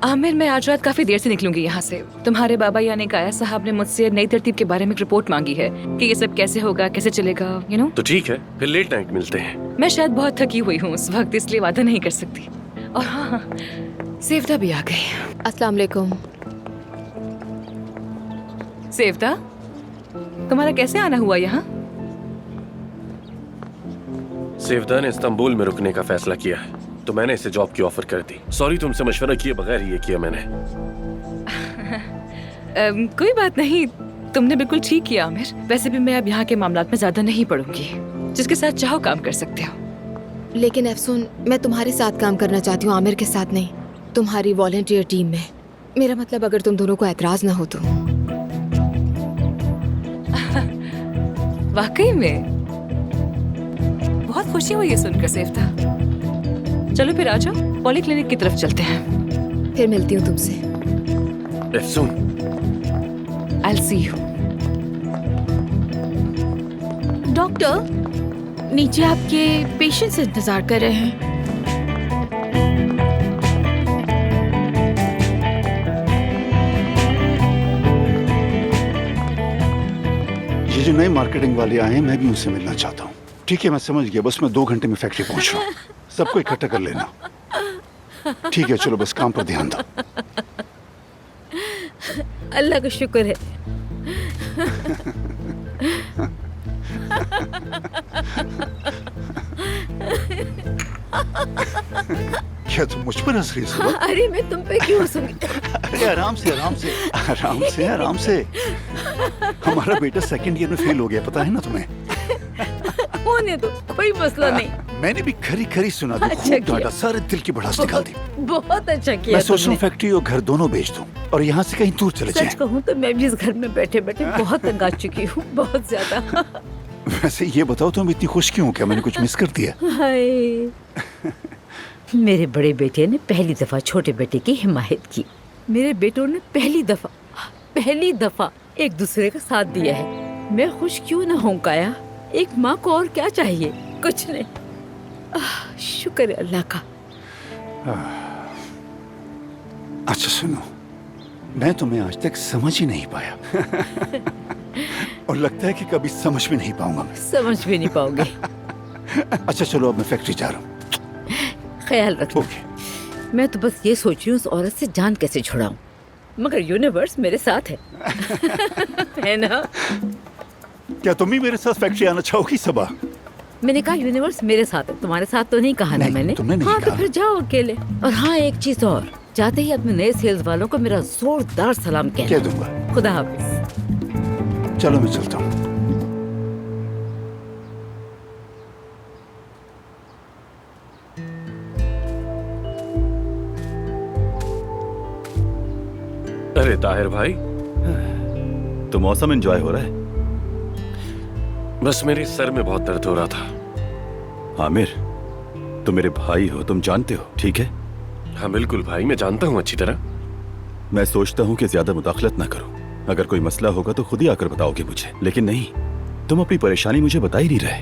आमिर मैं आज रात काफी देर से निकलूंगी यहाँ से। तुम्हारे बाबा यानी काया साहब ने मुझसे नई तरतीब के बारे में एक रिपोर्ट मांगी है कि ये सब कैसे होगा, कैसे चलेगा, यू नो। तो ठीक है, फिर लेट नाइट मिलते हैं। मैं शायद बहुत थकी हुई हूँ उस वक्त, इसलिए वादा नहीं कर सकती। और हाँ, सेवदा भी आ गई। अस्सलाम वालेकुम। सेवदा, तुम्हारा कैसे आना हुआ यहाँ? सेवदा ने इस्तांबुल में रुकने का फैसला किया है, तो मैंने इसे जॉब की ऑफर कर दी। सॉरी, तुमसे मशवरा किए बगैर ही ये किया मैंने। कोई बात नहीं, तुमने बिल्कुल ठीक किया आमिर। वैसे भी मैं अब यहाँ के मामलात में ज्यादा नहीं पड़ूंगी, जिसके साथ चाहो काम कर सकते हो। लेकिन अफसून, मैं तुम्हारे साथ काम करना चाहती हूँ, आमिर के साथ नहीं। तुम्हारी वॉलंटियर टीम में। मेरा मतलब अगर तुम दोनों को एतराज ना हो तो। वाकई में बहुत खुशी हुई है सुनकर सेवदा। चलो फिर आ जाओ, पॉली क्लिनिक की तरफ चलते हैं। फिर मिलती हूँ तुमसे। एफसून, I'll see you. डॉक्टर, नीचे आपके पेशेंट्स इंतजार कर रहे हैं। ये जो नए मार्केटिंग वाले आए हैं, मैं भी उनसे मिलना चाहता हूँ। ठीक है, मैं समझ गया, बस मैं 2 घंटे में फैक्ट्री पहुंच रहा हूँ। सबको इकट्ठा कर लेना। ठीक है, चलो बस काम पर ध्यान दो। अल्लाह का शुक्र है। क्या तुम मुझ पर हंस रही हो? अरे मैं तुम पे क्यों हंसूंगी? अरे आराम से, आराम से, आराम से, आराम से। हमारा बेटा 2nd ईयर में फेल हो गया, पता है ना तुम्हें? होने दो, कोई मसला नहीं। मैंने भी खरी खरी सुना दी, अच्छा खूब डांटा, सारे दिल की भड़ास निकाल दी। बहुत अच्छा किया मैं सोच रहा हूँ तुमने। फैक्ट्री और घर दोनों बेच दूं और यहाँ से कहीं दूर चले जाएं। सच कहूँ तो मैं भी इस घर में बैठे बैठे बहुत तंग आ चुकी हूँ, बहुत ज्यादा। वैसे ये बताओ, तुम इतनी खुश क्यों हो? क्या मैंने कुछ मिस कर दिया? हाय, मेरे बड़े बेटे ने पहली दफा छोटे बेटे की हिमायत की। मेरे बेटों ने पहली दफा एक दूसरे का साथ दिया है। मैं खुश क्यों ना हूँ काया? एक माँ को और क्या चाहिए? कुछ नहीं। शुक्र है अल्लाह का। अच्छा सुनो, मैं तुम्हें आज तक समझ ही नहीं पाया। और लगता है कि कभी समझ भी नहीं पाऊंगा मैं। समझ भी नहीं पाओगे। अच्छा चलो, अब मैं फैक्ट्री जा रहा हूँ। ख्याल रखना। मैं तो बस ये सोच रही हूँ उस औरत से जान कैसे छुड़ाऊं, मगर यूनिवर्स मेरे साथ है। है ना? क्या तुम भी मेरे साथ फैक्ट्री आना चाहोगी सबा? मैंने कहा यूनिवर्स मेरे साथ है, तुम्हारे साथ तो नहीं कहा ना मैंने। तुमने नहीं हाँ कहा। तो फिर जाओ अकेले। और हाँ, एक चीज और, जाते ही अपने नए सेल्स वालों को मेरा जोरदार सलाम कह दूंगा। खुदा हाफिज। चलो मैं चलता हूँ। अरे ताहिर भाई, तो मौसम एंजॉय हो रहा है? बस मेरे सर में बहुत दर्द हो रहा था। आमिर, तुम मेरे भाई हो, तुम जानते हो, ठीक है? हाँ बिल्कुल भाई, मैं जानता हूँ अच्छी तरह। मैं सोचता हूँ कि ज्यादा मुदाखलत ना करो। अगर कोई मसला होगा तो खुद ही आकर बताओगे मुझे, लेकिन नहीं, तुम अपनी परेशानी मुझे बता ही नहीं रहे।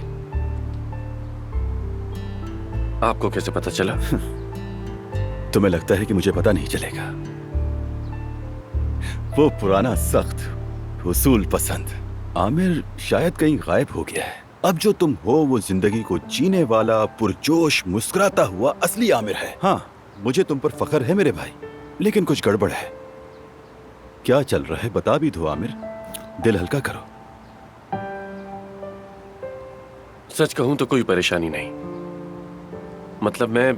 आपको कैसे पता चला? तुम्हें लगता है कि मुझे पता नहीं चलेगा? वो पुराना सख्त उसूल पसंद आमिर शायद कहीं गायब हो गया है। अब जो तुम हो वो जिंदगी को जीने वाला, पुरजोश, मुस्कुराता हुआ असली आमिर है। हाँ, मुझे तुम पर फख्र है मेरे भाई, लेकिन कुछ गड़बड़ है। क्या चल रहा है बता भी दो आमिर, दिल हल्का करो। सच कहूं तो कोई परेशानी नहीं। मतलब मैं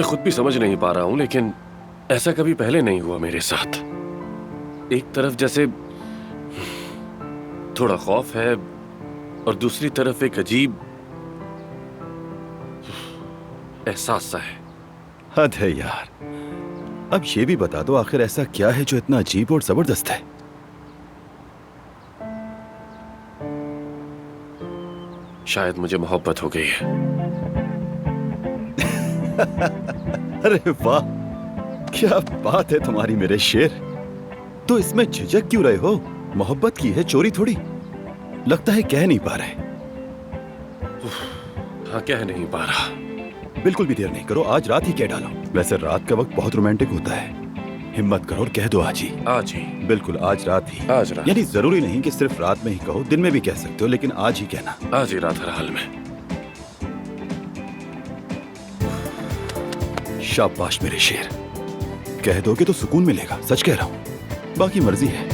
खुद भी समझ नहीं पा रहा हूं, लेकिन ऐसा कभी पहले नहीं हुआ मेरे साथ। एक तरफ जैसे थोड़ा खौफ है और दूसरी तरफ एक अजीब एहसास सा है। हद है यार। अब ये भी बता दो आखिर ऐसा क्या है जो इतना अजीब और जबरदस्त है? शायद मुझे मोहब्बत हो गई है। अरे वाह, क्या बात है तुम्हारी मेरे शेर। तो इसमें झिझक क्यों रहे हो? मोहब्बत की है, चोरी थोड़ी। लगता है कह नहीं पा रहे। हाँ, कह नहीं पा रहा। बिल्कुल भी देर नहीं करो, आज रात ही कह डालो। वैसे रात का वक्त बहुत रोमांटिक होता है। हिम्मत करो और कह दो आज ही। आज ही? बिल्कुल आज रात ही। आज रात? यानी जरूरी नहीं कि सिर्फ रात में ही कहो, दिन में भी कह सकते हो, लेकिन आज ही कहना। आज ही रात हर हाल में। शाबाश मेरे शेर, कह दोगे तो सुकून मिलेगा, सच कह रहा हूं। बाकी मर्जी है।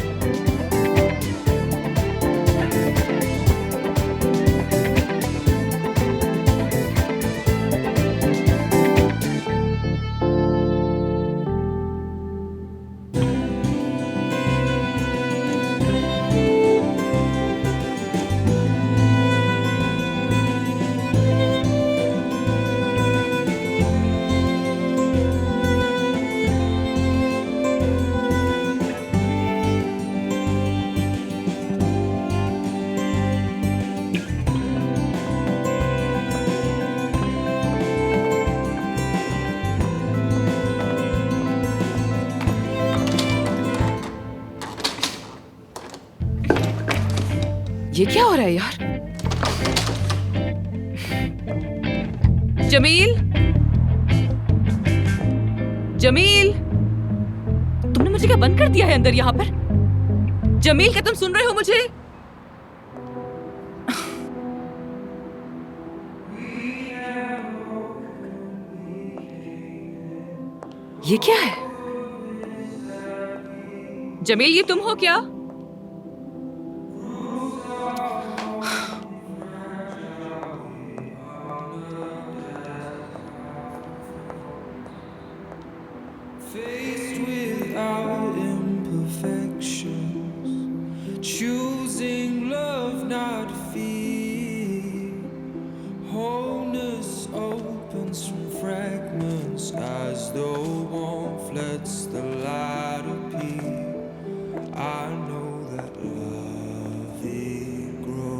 ये क्या हो रहा है यार? जमील, जमील, तुमने मुझे क्या बंद कर दिया है अंदर यहाँ पर? जमील, क्या तुम सुन रहे हो मुझे? ये क्या है? जमील, ये तुम हो क्या?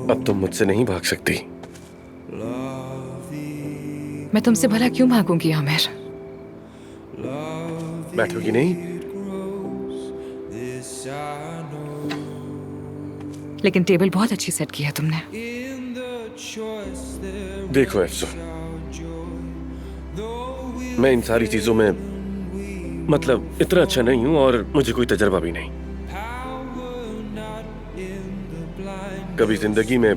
अब तुम मुझसे नहीं भाग सकती। मैं तुमसे भला क्यों भागूंगी आमिर? बैठोगी नहीं? लेकिन टेबल बहुत अच्छी सेट की है तुमने। देखो अफसोस, मैं इन सारी चीजों में मतलब इतना अच्छा नहीं हूं और मुझे कोई तजर्बा भी नहीं। कभी जिंदगी में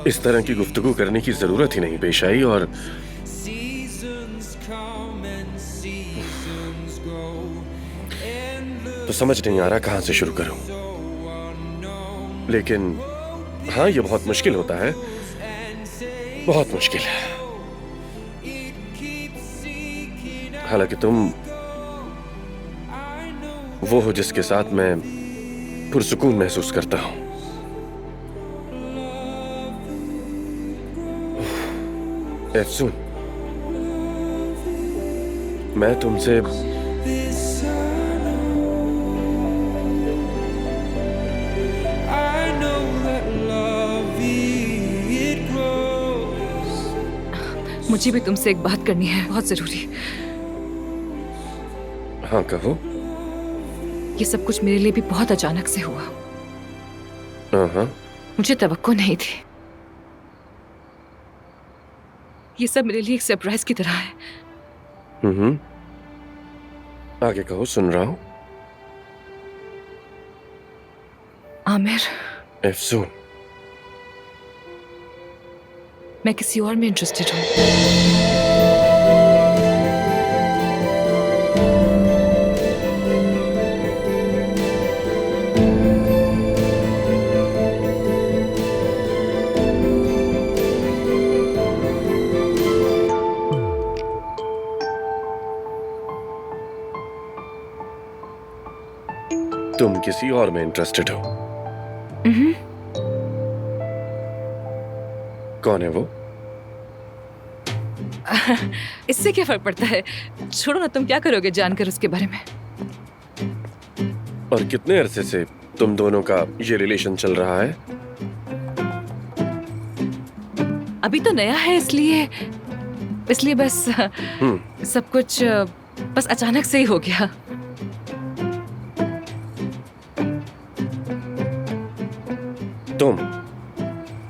इस तरह की गुफ्तगू करने की जरूरत ही नहीं पेश आई और तो समझ नहीं आ रहा कहां से शुरू करूं। लेकिन हाँ, ये बहुत मुश्किल होता है, बहुत मुश्किल है। हालांकि तुम वो हो जिसके साथ मैं पुरसुकून महसूस करता हूं। एफसून, मैं तुमसे मुझे भी तुमसे एक बात करनी है, बहुत जरूरी। हाँ कहो। ये सब कुछ मेरे लिए भी बहुत अचानक से हुआ। हाँ, मुझे तवक्को नहीं थी। ये सब मेरे लिए एक सरप्राइज की तरह है। आगे कहो, सुन रहा हूं। आमिर, एफसून, मैं किसी और में इंटरेस्टेड हूँ। तुम किसी और में इंटरेस्टेड हो? कौन है वो? इससे क्या फर्क पड़ता है? छोड़ो ना, तुम क्या करोगे जानकर उसके बारे में? और कितने अरसे से तुम दोनों का ये रिलेशन चल रहा है? अभी तो नया है, इसलिए बस सब कुछ बस अचानक से ही हो गया। तुम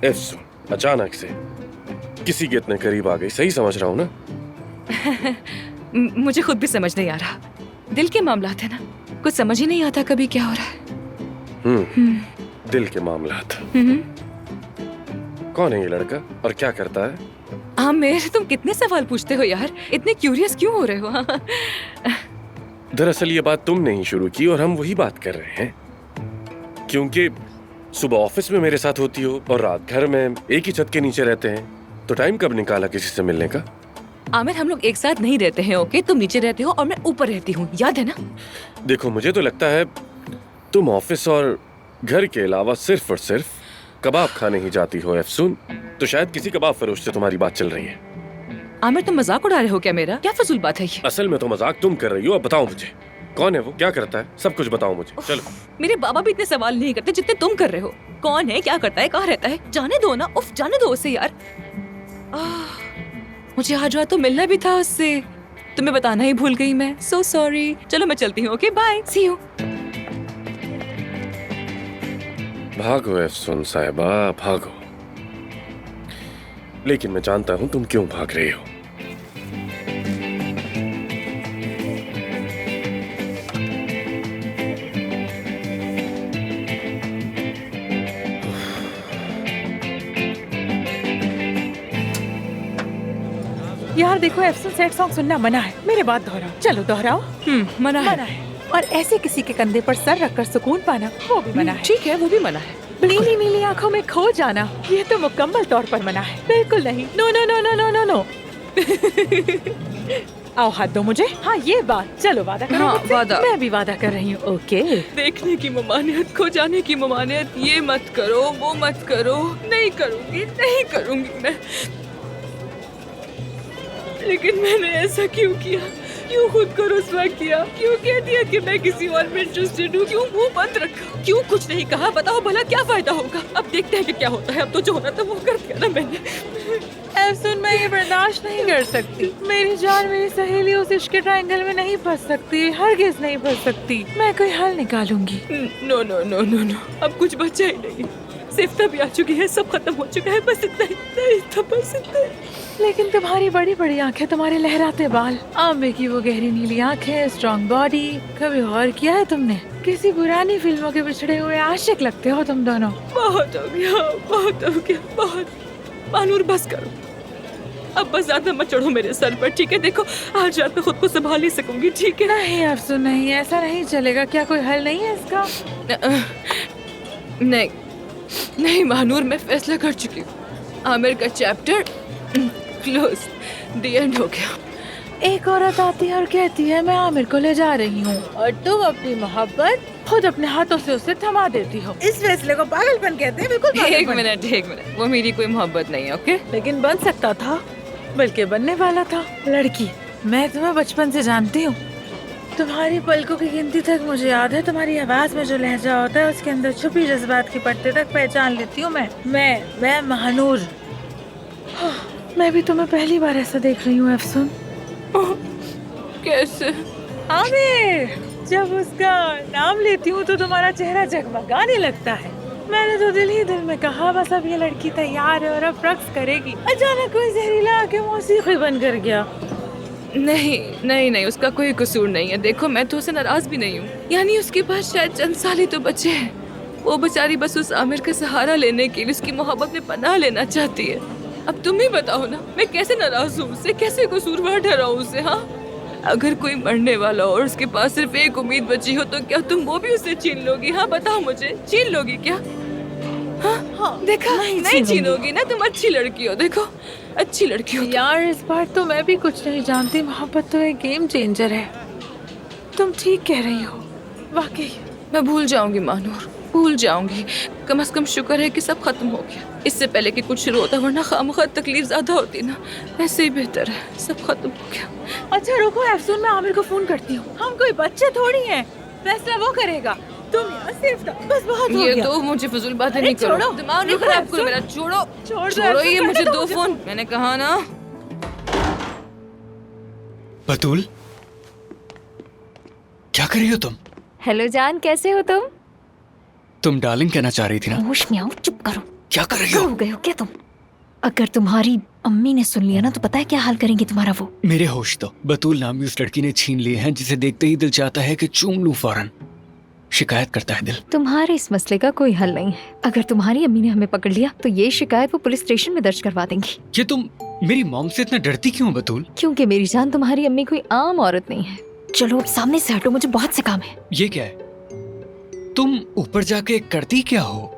एफसून अचानक से किसी के इतने करीब आ गई, सही समझ रहा हूँ ना? मुझे खुद भी समझ नहीं आ रहा। दिल के मामलात है ना, कुछ समझ ही नहीं आता कभी क्या हो रहा है। दिल के मामलात। कौन है ये लड़का और क्या करता है? आमिर, तुम कितने सवाल पूछते हो यार, इतने क्यूरियस क्यों हो रहे हो? दरअसल ये बात तुमने ही शुरू की और हम वही बात कर रहे हैं, क्योंकि सुबह ऑफिस में मेरे साथ होती हो और रात घर में एक ही छत के नीचे रहते हैं, तो टाइम कब निकाला किसी से मिलने का? आमिर, हम लोग एक साथ नहीं रहते हैं, ओके? तुम नीचे रहते हो और मैं ऊपर रहती हूँ, याद है ना? देखो, मुझे तो लगता है तुम ऑफिस और घर के अलावा सिर्फ और सिर्फ कबाब खाने ही जाती हो एफसून, तो शायद किसी कबाब फरोश से तुम्हारी बात चल रही है। आमिर, तुम मजाक उड़ा रहे हो क्या मेरा? क्या फजूल बात है ये? असल में तो मजाक तुम कर रही हो। अब बताओ मुझे, कौन है वो, क्या करता है, सब कुछ बताओ मुझे। चलो। मेरे बाबा भी इतने सवाल नहीं करते जितने तुम कर रहे हो। कौन है, क्या करता है, कहाँ रहता है? जाने दो ना, उफ, जाने दो उसे यार। मुझे आज रात तो मिलना भी था उससे, तुम्हें बताना ही भूल गई मैं। So sorry. चलो मैं चलती हूँ, ओके, बाय, सी यू। भागो एफसून साहिबा, भागो। लेकिन मैं जानता हूँ तुम क्यों भाग रही हो। यार देखो, एफसून सैड सॉन्ग सुनना मना है। मेरे बात दोहराओ, चलो दोहराओ। मना है। और ऐसे किसी के कंधे पर सर रखकर सुकून पाना, वो भी मना है। ठीक है, वो भी मना है। नीली नीली आंखों में खो जाना, ये तो मुकम्मल तौर पर मना है। बिल्कुल नहीं। No no no no no no no. आओ हाथ दो मुझे। हाँ, ये बात। चलो वादा करो। हाँ, मुझसे। वादा। मैं भी वादा कर रही हूँ। ओके। देखने की ममानियत, खो जाने की ममानियत, ये मत करो, वो मत करो। नहीं करूँगी, नहीं करूँगी मैं। लेकिन मैंने ऐसा क्यों किया? क्यों खुद को रुस्वा किया? क्यों कह दिया कि मैं किसी और में इंटरेस्टेड हूँ? क्यों मुंह बंद रखा? क्यों कुछ नहीं कहा? बताओ भला क्या फायदा होगा? अब देखते हैं कि क्या होता है। अब तो जो होना था वो कर दिया ना मैंने। एफसून, मैं ये बर्दाश्त नहीं कर सकती। मेरी जान, मेरी सहेली उस इश्क के ट्रायंगल में नहीं फंस सकती, हरगिज़ नहीं फंस सकती। मैं कोई हल निकालूंगी। No no no no no, अब कुछ बचा ही नहीं। सिफ्ता भी आ चुकी है, सब खत्म हो चुका है। बस इतना ही था, बस इतना ही। लेकिन तुम्हारी बड़ी बड़ी आंखें, तुम्हारे लहराते बाल, आंबे की वो गहरी नीली आंखें, स्ट्रॉन्ग बॉडी, कभी गौर किया है तुमने? किसी पुरानी फिल्मों के बिछड़े हुए आशिक लगते हो तुम दोनों। बहुत हो गया, बहुत हो गया, बहुत। महानूर बस करो, अब बस ज्यादा मत चढ़ो मेरे सर पर, ठीक है? देखो आज रात में खुद को संभाल ही सकूंगी, ठीक है? नहीं अफसोस नहीं, ऐसा नहीं चलेगा। क्या कोई हल नहीं है इसका? नहीं नहीं महानूर, मैं फैसला कर चुकी हूँ। आमिर का चैप्टर क्लोज, द एंड हो गया। एक औरत आती है और कहती है मैं आमिर को ले जा रही हूँ, और तुम अपनी मोहब्बत खुद अपने हाथों से उसे थमा देती हो। इस फैसले को पागलपन कहते हैं। बिल्कुल एक मिनट, वो मेरी कोई मोहब्बत नहीं है, ओके? लेकिन बन सकता था, बल्कि बनने वाला था। लड़की, मैं तुम्हें बचपन से जानती हूँ। तुम्हारी पलकों की गिनती तक मुझे याद है। तुम्हारी आवाज में जो लहजा होता है उसके अंदर छुपी जज्बात की पट्टे तक पहचान लेती हूँ मैं महानूर। मैं भी तुम्हें पहली बार ऐसा देख रही हूँ अफसून। कैसे? आमिर, जब उसका नाम लेती हूँ तो तुम्हारा चेहरा जगमगाने लगता है। मैंने तो दिल ही दिल में कहा बस अब ये लड़की तैयार है और अब रक्स करेगी। अचानक कोई जहरीला आके मौसीकी बन कर गया। नहीं, उसका कोई कसूर नहीं है। देखो मैं तो उसे नाराज भी नहीं हूँ, यानी उसके पास शायद चंद साल ही तो बचे हैं। वो बेचारी बस उस आमिर का सहारा लेने के लिए उसकी मोहब्बत में पनाह लेना चाहती है। अब तुम ही बताओ ना, मैं कैसे नाराज हूँ उससे, कैसे कसूरवार ठहराऊं उसे? हाँ, अगर कोई मरने वाला हो और उसके पास सिर्फ एक उम्मीद बची हो तो क्या तुम वो भी उसे छीन लोगी? हाँ बताओ मुझे, छीन लोगी क्या? हाँ, देखा नहीं छीनोगी ना, तुम अच्छी लड़की हो। देखो अच्छी लड़की हो यार। इस बार तो मैं भी कुछ नहीं जानती। मोहब्बत तो एक गेम चेंजर है। तुम ठीक कह रही हो, वाकई। मैं भूल जाऊंगी महानूर, भूल जाऊंगी। कम से कम शुक्र है कि सब खत्म हो गया, इससे पहले कि कुछ शुरू होता, वरना खामखा तकलीफ ज्यादा होती ना। ऐसे ही बेहतर है, सब खत्म हो गया। अच्छा रुको अफसून, मैं आमिर को फोन करती हूँ। हम कोई बच्चे थोड़ी हैं, फैसला वो करेगा। तुम यहाँ सिर्फ बस बहुत हो ये गया। तो मुझे फजूल बातें नहीं करो, दिमाग नहीं खराब करो मेरा। छोड़ो ये मुझे दो फोन, मैंने कहा ना। बतूल, क्या कर रही हो तुम? हेलो जान, कैसे हो तुम? तुम डार्लिंग कहना चाह रही थी ना? होश में आओ, चुप करो। क्या कर रही हो? हो गए हो क्या तुम? अगर तुम्हारी अम्मी ने सुन लिया ना तो पता है क्या हाल करेंगे तुम्हारा वो। मेरे होश तो बतूल नामी उस लड़की ने छीन लिए हैं जिसे देखते ही दिल चाहता है कि चूम लूं फौरन। शिकायत करता है दिल। तुम्हारे इस मसले का कोई हल नहीं है। अगर तुम्हारी अम्मी ने हमें पकड़ लिया तो ये शिकायत वो पुलिस स्टेशन में दर्ज करवा देंगी। ये तुम मेरी मॉम से इतना डरती क्यों बतूल? क्योंकि मेरी जान, तुम्हारी अम्मी कोई आम औरत नहीं है। चलो अब सामने से हटो, मुझे बहुत से काम है। ये क्या है? तुम ऊपर जाके करती क्या हो?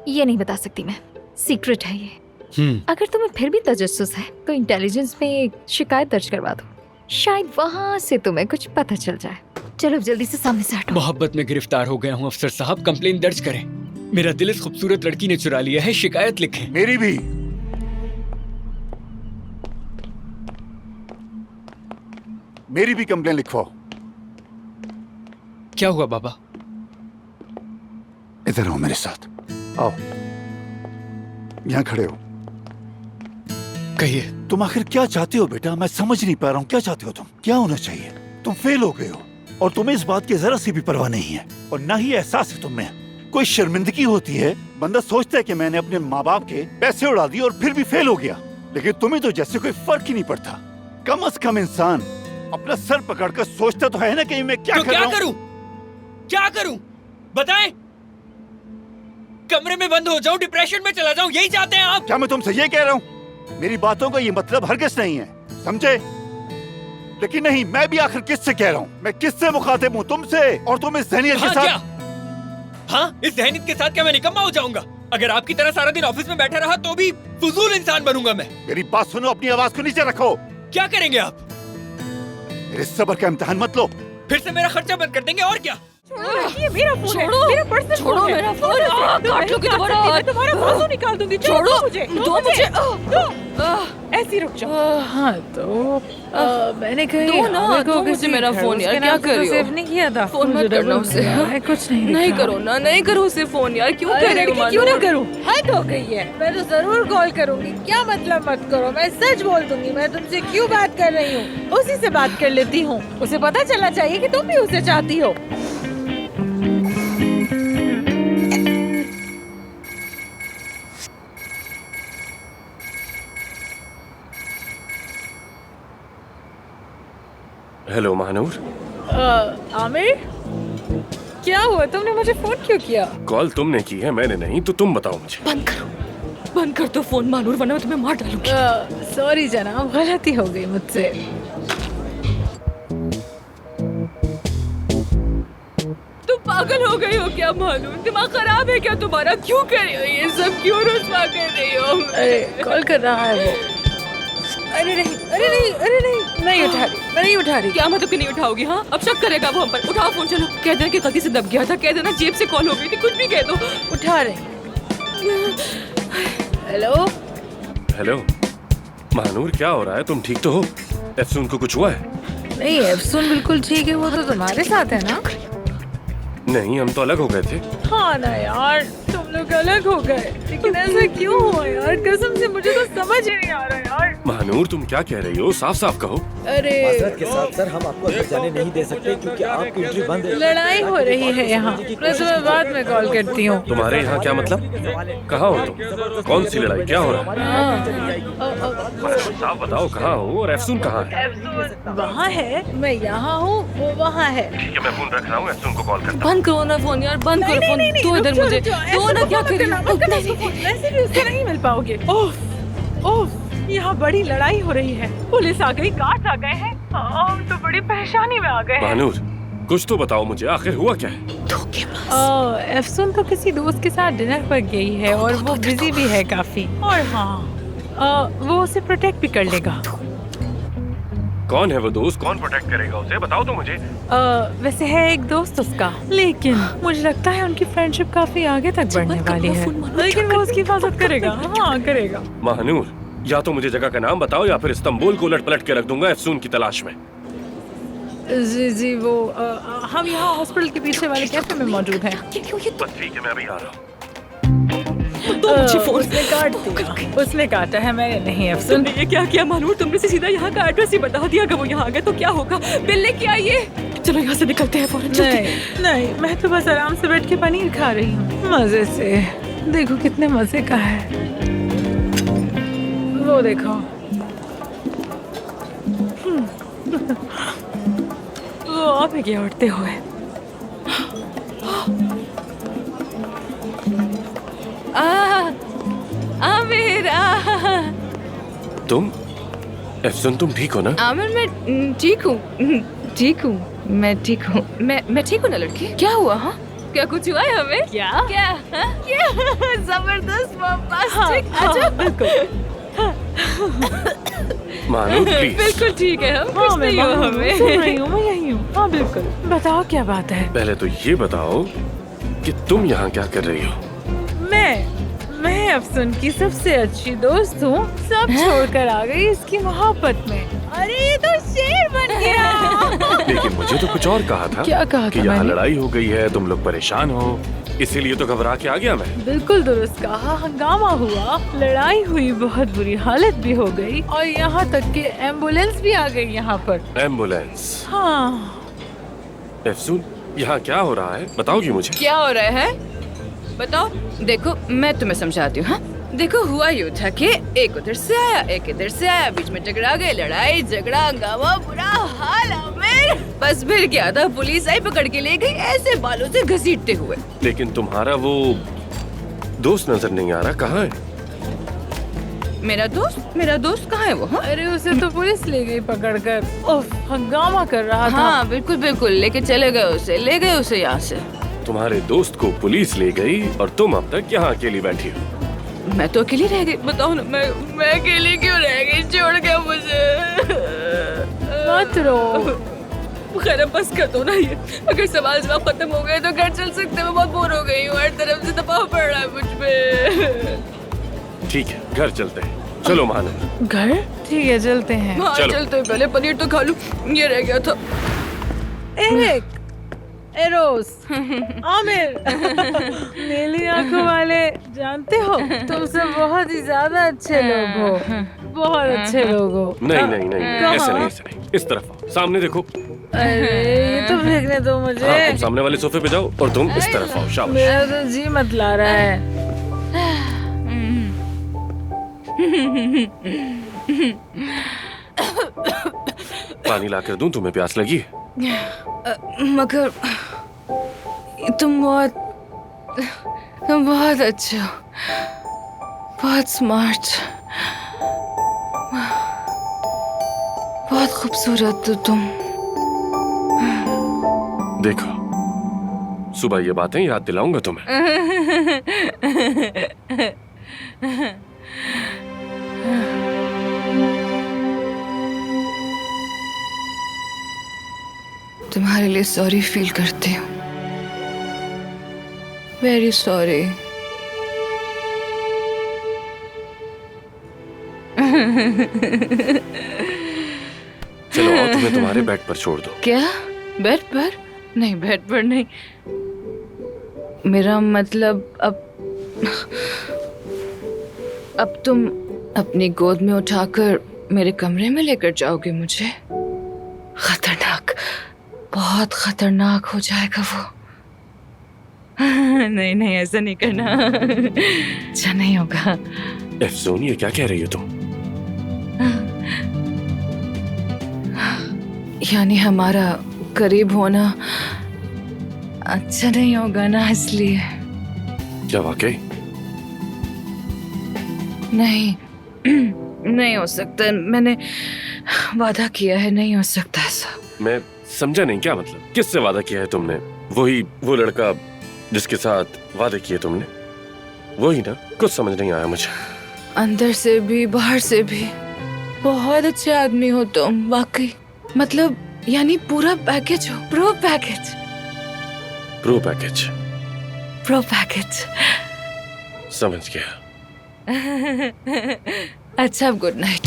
ये नहीं बता सकती मैं, सीक्रेट है ये। अगर तुम्हें फिर भी तजस्सुस है तो इंटेलिजेंस में एक शिकायत दर्ज करवा दो, शायद वहाँ से तुम्हें कुछ पता चल जाए। चलो जल्दी से सामने से हटो। मोहब्बत में गिरफ्तार हो गया हूँ अफसर साहब, कंप्लेन दर्ज करें। मेरा दिल इस खूबसूरत लड़की ने चुरा लिया है, शिकायत लिखें। मेरी भी। मेरी भी कंप्लेन लिखवाओ। क्या हुआ बाबा? इधर आओ मेरे साथ, आओ। यहाँ खड़े हो। कहिए। तुम आखिर क्या चाहते हो बेटा? मैं समझ नहीं पा रहा हूँ, क्या चाहते हो तुम? क्या होना चाहिए? तुम फेल हो गए हो और तुम्हें इस बात की जरा सी भी परवाह नहीं है, और ना ही एहसास है तुम्हें। कोई शर्मिंदगी होती है, बंदा सोचता है कि मैंने अपने माँ बाप के पैसे उड़ा दिए और फिर भी फेल हो गया, लेकिन तुम्हें तो जैसे कोई फर्क ही नहीं पड़ता। कम से कम इंसान अपना सर पकड़कर सोचता तो है ना कि मैं क्या करूं? क्या करूं बताएं? कमरे में बंद हो जाऊं, डिप्रेशन में चला जाऊं, यही चाहते हैं आप? क्या मैं तुमसे ये कह रहा हूँ? मेरी बातों का ये मतलब हरगिज़ नहीं है, समझे? लेकिन नहीं, मैं भी आखिर किससे कह रहा हूँ? मैं किससे मुखातिब हूँ? तुमसे। और तुम इस ज़हनियत के साथ। हाँ, इस ज़हनियत के साथ क्या मैं निकम्मा हो जाऊंगा? अगर आपकी तरह सारा दिन ऑफिस में बैठा रहा तो भी फजूल इंसान बनूंगा मैं। मेरी बात सुनो, अपनी आवाज को नीचे रखो। क्या करेंगे आप? मेरे सब्र का इम्तिहान मत लो। फिर से मेरा खर्चा बंद कर देंगे और क्या? ये मेरा फोन है, मेरा पर्सनल फोन है। मेरा फोन। काट लो कि तुम्हारा बाजू निकाल दूंगी। छोड़ो मुझे। ऐसी रुक जाओ। हाँ तो मैंने कही मुझे मेरा फोन यार, क्या कर रही हो? सेव नहीं किया था। फोन मत करना उसे। कुछ नहीं करो ना, नहीं करो उसे फोन यार। क्यों कर रही हो? क्यों ना करूँ? हद हो गई है। मैं तो जरूर कॉल करूंगी। क्या मतलब मत करो? मैं सच बोल दूंगी। मैं तुमसे क्यों बात कर रही हूँ, उसी से बात कर लेती हूँ। उसे पता चलना चाहिए कि तुम भी उसे चाहती हो। हेलो महानूर। आमिर, क्या हुआ? तुमने मुझे फोन क्यों किया? कॉल तुमने की है, मैंने नहीं, तो तुम बताओ मुझे। बंद करो। बंद कर दो फोन मानूर, वरना मैं तुम्हें मार डालूंगी। सॉरी जनाब, गलती हो गई मुझसे। तुम पागल हो गई हो क्या मानूर? दिमाग खराब है क्या तुम्हारा? क्यों कर रही हो ये सब? क्यों रुस्वा कर रही हो? अरे कॉल कर रहा है वो। अरे नहीं, अरे नहीं, अरे नहीं, नहीं उठा रही, मैं नहीं उठा रही। क्या मतलब कि नहीं उठाओगी? हाँ, अब शक करेगा वो हम पर। उठाओ फोन, चलो। कह देना कि गलती से दब गया था, कह देना जेब से कॉल हो गई थी, कुछ भी कह दो। उठा रही। हेलो हेलो महानूर, क्या हो रहा है? तुम ठीक तो हो? एफसून को कुछ हुआ है? नहीं, एफसून बिल्कुल ठीक है, वो तो तुम्हारे साथ है ना? नहीं, हम तो अलग हो गए थे। हाँ ना यार, तुम लोग अलग हो गए, लेकिन ऐसा क्यों हुआ यार? कसम से मुझे तो समझ ही नहीं आ रहा यार। महानूर, तुम क्या कह रही हो? साफ साफ कहो। अरे माजरत के साथ सर, हम आपको अंदर जाने नहीं दे सकते क्योंकि आपकी एंट्री बंद है। लड़ाई हो रही है यहाँ, मैं तुम्हें बाद में कॉल करती हूँ। तुम्हारे यहाँ क्या मतलब? कहाँ हो तुम? कौन सी लड़ाई? क्या हो रहा है? साफ बताओ, कहाँ हो और एफसून कहाँ है? वहाँ है, मैं यहाँ हूँ, वो वहाँ है। ठीक है, मैं फोन रख रहा हूँ, एफसून को कॉल करता हूँ। बंद करो ना फोन यार, बंद करो फोन। दो इधर मुझे, दो ना, क्या कर रही हो? वैसे भी उससे नहीं मिल पाओगे। ओह ओह, यहाँ बड़ी लड़ाई हो रही है, पुलिस आ गई, गार्ड्स आ गए हैं, हम तो बड़ी परेशानी में आ गए हैं। महानूर, कुछ तो बताओ मुझे, आखिर हुआ क्या है? एफसून तो किसी दोस्त के साथ डिनर पर गई है और वो बिजी भी है काफी। और हाँ, वो उसे प्रोटेक्ट भी कर लेगा। कौन है वो दोस्त? कौन प्रोटेक्ट करेगा उसे? बताओ तो मुझे। वैसे है एक दोस्त उसका, लेकिन मुझे लगता है उनकी फ्रेंडशिप काफी आगे तक बढ़ने वाली है, लेकिन वो उसकी हिफाजत करेगा। हाँ करेगा। महानूर, या तो मुझे जगह का नाम बताओ या फिर इस्तांबुल को उलट पलट के रख दूंगा एफसून की तलाश में। जी जी, वो हम यहाँ हॉस्पिटल के पीछे वाले कैफे में मौजूद हैं। बस ठीक है, मैं अभी आ रहा हूँ। उसने काट दिया, उसने काटा है, मैंने नहीं। अफसुन, ये क्या किया मानूर? तुमने से सीधा यहाँ का एड्रेस ही बता दिया। अगर वो यहाँ आ गए तो क्या होगा? बिल लेके आइए। चलो यहाँ से निकलते हैं फौरन। नहीं नहीं, मैं तो बस आराम से बैठ के पनीर खा रही हूँ मजे से। देखो कितने मजे का है, वो देखो। वो आप क्या उठते हुए। आमिर, तुम एफसून, तुम ठीक हो ना? आमिर, मैं ठीक हूँ, ठीक हूँ, मैं ठीक हूँ, मैं ठीक हूँ ना लड़की? क्या हुआ? हाँ, क्या कुछ हुआ है हमें? क्या क्या क्या? जबरदस्त बम्बास्टिक। अच्छा, बिल्कुल मानो प्लीज। बिल्कुल ठीक है, हम हाँ, कुछ नहीं हुआ हमें। सुन रही हूँ, मैं यही हूँ। हाँ बिल्कुल, बताओ क्या बात है। पहले तो ये बताओ कि तुम यहाँ क्या कर रही हो? मैं अफसून की सबसे अच्छी दोस्त हूँ, सब छोड़कर आ गई इसकी मोहब्बत में। अरे ये तो शेर बन गया। लेकिन मुझे तो कुछ और कहा था। क्या कहा कि था यहाँ मैंने? लड़ाई हो गई है, तुम लोग परेशान हो, इसीलिए तो घबरा के आ गया मैं। बिल्कुल दुरुस्त कहा, हंगामा हुआ, लड़ाई हुई, बहुत बुरी हालत भी हो गई और यहाँ तक कि एम्बुलेंस भी आ गई यहाँ पर। एम्बुलेंस? हाँ। एफसून, यहाँ क्या हो रहा है? बताओगी मुझे? क्या हो रहा है बताओ। देखो मैं तुम्हें समझाती हूँ। हाँ देखो, हुआ यूँ था कि एक उधर से आया, एक इधर से आया, बीच में टकरा गए, लड़ाई झगड़ा हंगामा, बुरा हाल। आमिर, बस फिर क्या था, पुलिस आई, पकड़ के ले गई ऐसे बालों से घसीटते हुए। लेकिन तुम्हारा वो दोस्त नजर नहीं आ रहा, कहाँ है? मेरा दोस्त कहाँ है वो? हाँ? अरे उसे तो पुलिस ले गई पकड़कर। उफ, हंगामा कर रहा था। हाँ बिल्कुल बिल्कुल, लेके चले गए उसे, ले गए उसे यहाँ से। तुम्हारे दोस्त को पुलिस ले गई और तुम अब तक यहाँ अकेली बैठी हो। मैं तो अकेली रह गई। बताओ ना, मैं अकेली क्यों रह गई? छोड़ के मुझे। मत रो। खैर अब बस कर दो ना ये। अगर सवाल जवाब खत्म हो गए तो घर चल सकते। मैं बहुत बोर हो गई हूँ, हर तरफ से दबाव पड़ रहा है मुझ पे। ठीक है, घर चलते हैं। चलो महानंद। घर? ठीक है, चलते हैं। हाँ चलते हैं, पहले पनीर तो खा लूं, ये रह गया था। एरिक, एरोस, आमिर, नीली आंखों वाले, जानते हो तुम सब बहुत ही ज्यादा अच्छे लोग हो, बहुत अच्छे लोग हो। नहीं नहीं नहीं, ऐसे नहीं, ऐसे नहीं, इस तरफ आओ, सामने देखो। अरे तो देखने दो मुझे। हाँ, तुम सामने वाले सोफे पे जाओ और तुम इस तरफ आओ। शाबाश। मेरा तो जी मत ला रहा है। पानी लाकर दूं? तुम्हें प्यास लगी है? मगर तुम बहुत अच्छे हो, बहुत स्मार्ट, बहुत खूबसूरत हो तुम। देखो, सुबह ये बातें याद दिलाऊंगा तुम्हें। तुम्हारे लिए सॉरी फील करती हूँ, वेरी सॉरी। चलो आओ, तुम्हें तुम्हारे बेड पर छोड़ दो। क्या? बेड पर? नहीं, बेड पर नहीं। मेरा मतलब अब तुम अपनी गोद में उठाकर मेरे कमरे में लेकर जाओगे मुझे? खतरनाक, बहुत खतरनाक हो जाएगा वो। नहीं नहीं, ऐसा नहीं करना। अच्छा नहीं होगा। अफसून, ये क्या कह रही हो तुम? यानी हमारा करीब होना अच्छा नहीं होगा ना, इसलिए। क्या वाकई? नहीं, नहीं हो सकता। मैंने वादा किया है, नहीं हो सकता ऐसा। मैं समझा नहीं, क्या मतलब? किससे वादा किया है तुमने? वो लड़का जिसके साथ वादे किए तुमने, वही ना? कुछ समझ नहीं आया मुझे। अंदर से भी बाहर से भी बहुत अच्छे आदमी हो तुम, वाकई। मतलब यानी पूरा पैकेज हो, pro package. Pro package? Pro package. समझ गया। अच्छा, अब गुड नाइट।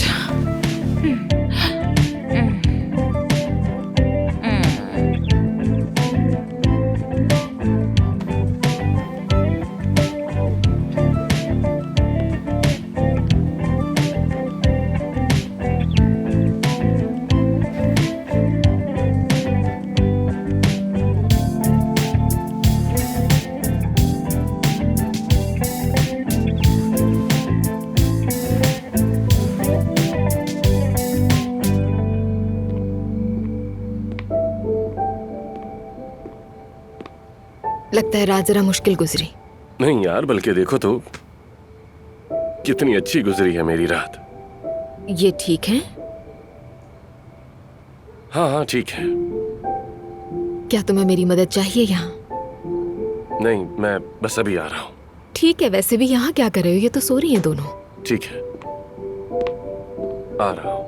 लगता है रात जरा मुश्किल गुजरी। नहीं यार, बल्कि देखो तो कितनी अच्छी गुजरी है मेरी रात। ये ठीक है? हाँ हाँ ठीक है। क्या तुम्हें मेरी मदद चाहिए यहाँ? नहीं, मैं बस अभी आ रहा हूँ। ठीक है, वैसे भी यहाँ क्या कर रहे हो? ये तो सो रही हैं दोनों। ठीक है, आ रहा हूँ।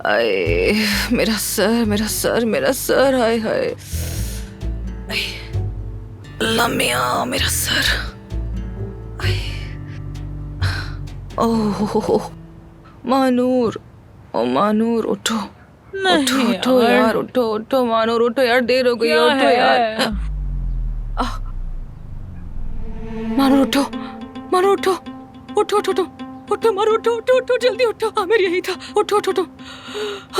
आए, मेरा सर, मेरा सर, मेरा सर, हाय हाय। लम्मिया, मेरा सर। ओह मानूर, ओ मानूर, उठो उठो उठो यार, उठो उठो मानूर, उठो यार, देर हो गई है, उठो यार। मानूर उठो, मानूर उठो, उठो उठो उठो उठो, मारो उठो उठो उठो, जल्दी उठो। आमिर यही था, उठो उठो उठो।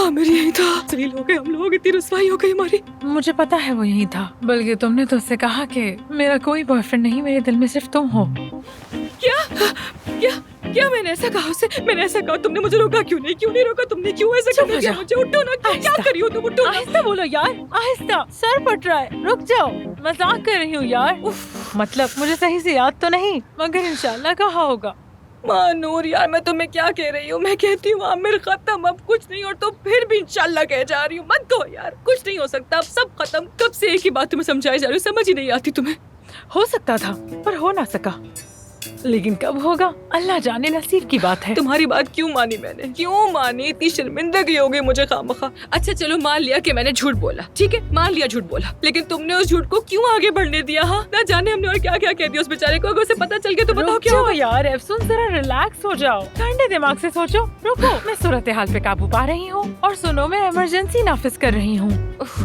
आमिर यही था। फील हो गए हम लोग, इतनी रुसवाई हो गई हमारी। मुझे पता है वो यही था, बल्कि तुमने तो उससे कहा कि मेरा कोई बॉयफ्रेंड नहीं, मेरे दिल में सिर्फ तुम हो। क्या क्या क्या? मैंने ऐसा कहा उससे? मैंने ऐसा कहा? तुमने मुझे रोका क्यों नहीं? क्यों नहीं रोका तुमने? क्यों ऐसा करने दिया मुझे? उठो ना, क्या कर रही हो तुम? उठो, आहिस्ता बोलो यार, आहिस्ता, सर फट रहा है। रुक जाओ, मजाक कर रही हूँ यार। मतलब मुझे सही से याद तो नहीं, मगर इंशाल्लाह कहा होगा। मानूर यार, मैं तुम्हें क्या कह रही हूँ? मैं कहती हूँ आमिर खत्म, अब कुछ नहीं, और तो फिर भी इंशाल्लाह कह जा रही हूँ। मत कहो यार, कुछ नहीं हो सकता, अब सब खत्म। कब से एक ही बात तुम्हें समझाई जा रही हूँ, समझ ही नहीं आती तुम्हें। हो सकता था पर हो ना सका, लेकिन कब होगा अल्लाह जाने, नसीब की बात है। तुम्हारी बात क्यों मानी मैंने? क्यों मानी? इतनी शर्मिंदगी हो गई मुझे खामखा। अच्छा चलो, मान लिया कि मैंने झूठ बोला, ठीक है, मान लिया झूठ बोला, लेकिन तुमने उस झूठ को क्यों आगे बढ़ने दिया? हाँ, ना जाने हमने और क्या क्या कह दिया उस बेचारे को। अगर उसे पता चल गया तो बताओ क्या होगा? यार अफसून, जरा रिलैक्स हो जाओ, ठंडे दिमाग से सोचो। रुको, मैं सूरत हाल पे काबू पा रही हूँ, और सुनो, मैं इमरजेंसी नाफिज कर रही हूँ।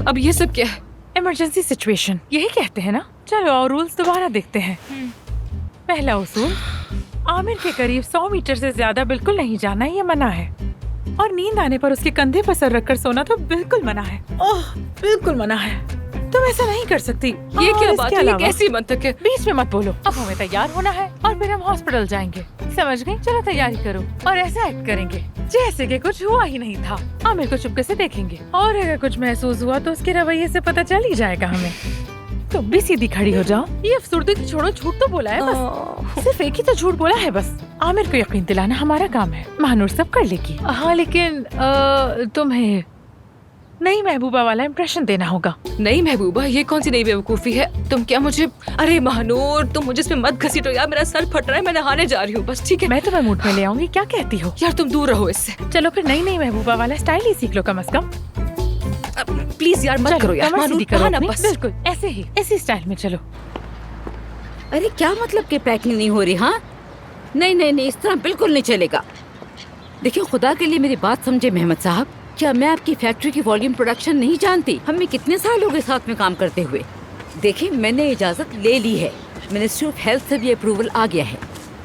अब ये सब क्या है? इमरजेंसी सिचुएशन यही कहते हैं ना। चलो और रूल्स दोबारा देखते हैं। पहला उसूल, आमिर के करीब 100 मीटर से ज्यादा बिल्कुल नहीं जाना, ये मना है। और नींद आने पर उसके कंधे पर सर रखकर सोना तो बिल्कुल मना है। ओह, बिल्कुल मना है। तुम ऐसा नहीं कर सकती। ये क्या बात है? ये कैसी मंतक है? बीच में मत बोलो। अब हमें तैयार होना है और फिर हम हॉस्पिटल जाएंगे, समझ गई? चलो तैयारी करो और ऐसा एक्ट करेंगे जैसे कि कुछ हुआ ही नहीं था। आमिर को चुपके से देखेंगे और अगर कुछ महसूस हुआ तो उसके रवैये से पता चल ही जाएगा हमें। तुम भी सीधी खड़ी हो जाओ। ये अफसुर्दगी छोड़ो, झूठ तो बोला है बस, सिर्फ एक ही तो झूठ बोला है बस। आमिर को यकीन दिलाना हमारा काम है, महानूर सब कर लेगी। हाँ लेकिन तुम्हें नई महबूबा वाला इम्प्रेशन देना होगा। नई महबूबा? ये कौन सी नई बेवकूफी है? तुम क्या मुझे, अरे महानूर तुम मुझे इसमें मत घसीटो यार, मेरा सर फट रहा है, मैं नहाने जा रही हूँ बस, ठीक है? मैं तुम्हें मूड में ले आऊंगी, क्या कहती हो? यार तुम दूर रहो इससे। चलो फिर नई महबूबा वाला स्टाइल ही सीख लो कम से कम। प्लीज यार मत करो यार महानूर, करो बस। बिल्कुल ऐसे ही, इसी स्टाइल में चलो। अरे क्या मतलब कि पैकिंग नहीं हो रही? हाँ नहीं नहीं नहीं, इस तरह बिल्कुल नहीं चलेगा। देखिए खुदा के लिए मेरी बात समझे मेहमद साहब, क्या मैं आपकी फैक्ट्री की वॉल्यूम प्रोडक्शन नहीं जानती? हमें कितने साल हो गए साथ में काम करते हुए। देखिए मैंने इजाजत ले ली है, मिनिस्ट्री ऑफ हेल्थ से भी अप्रूवल आ गया है।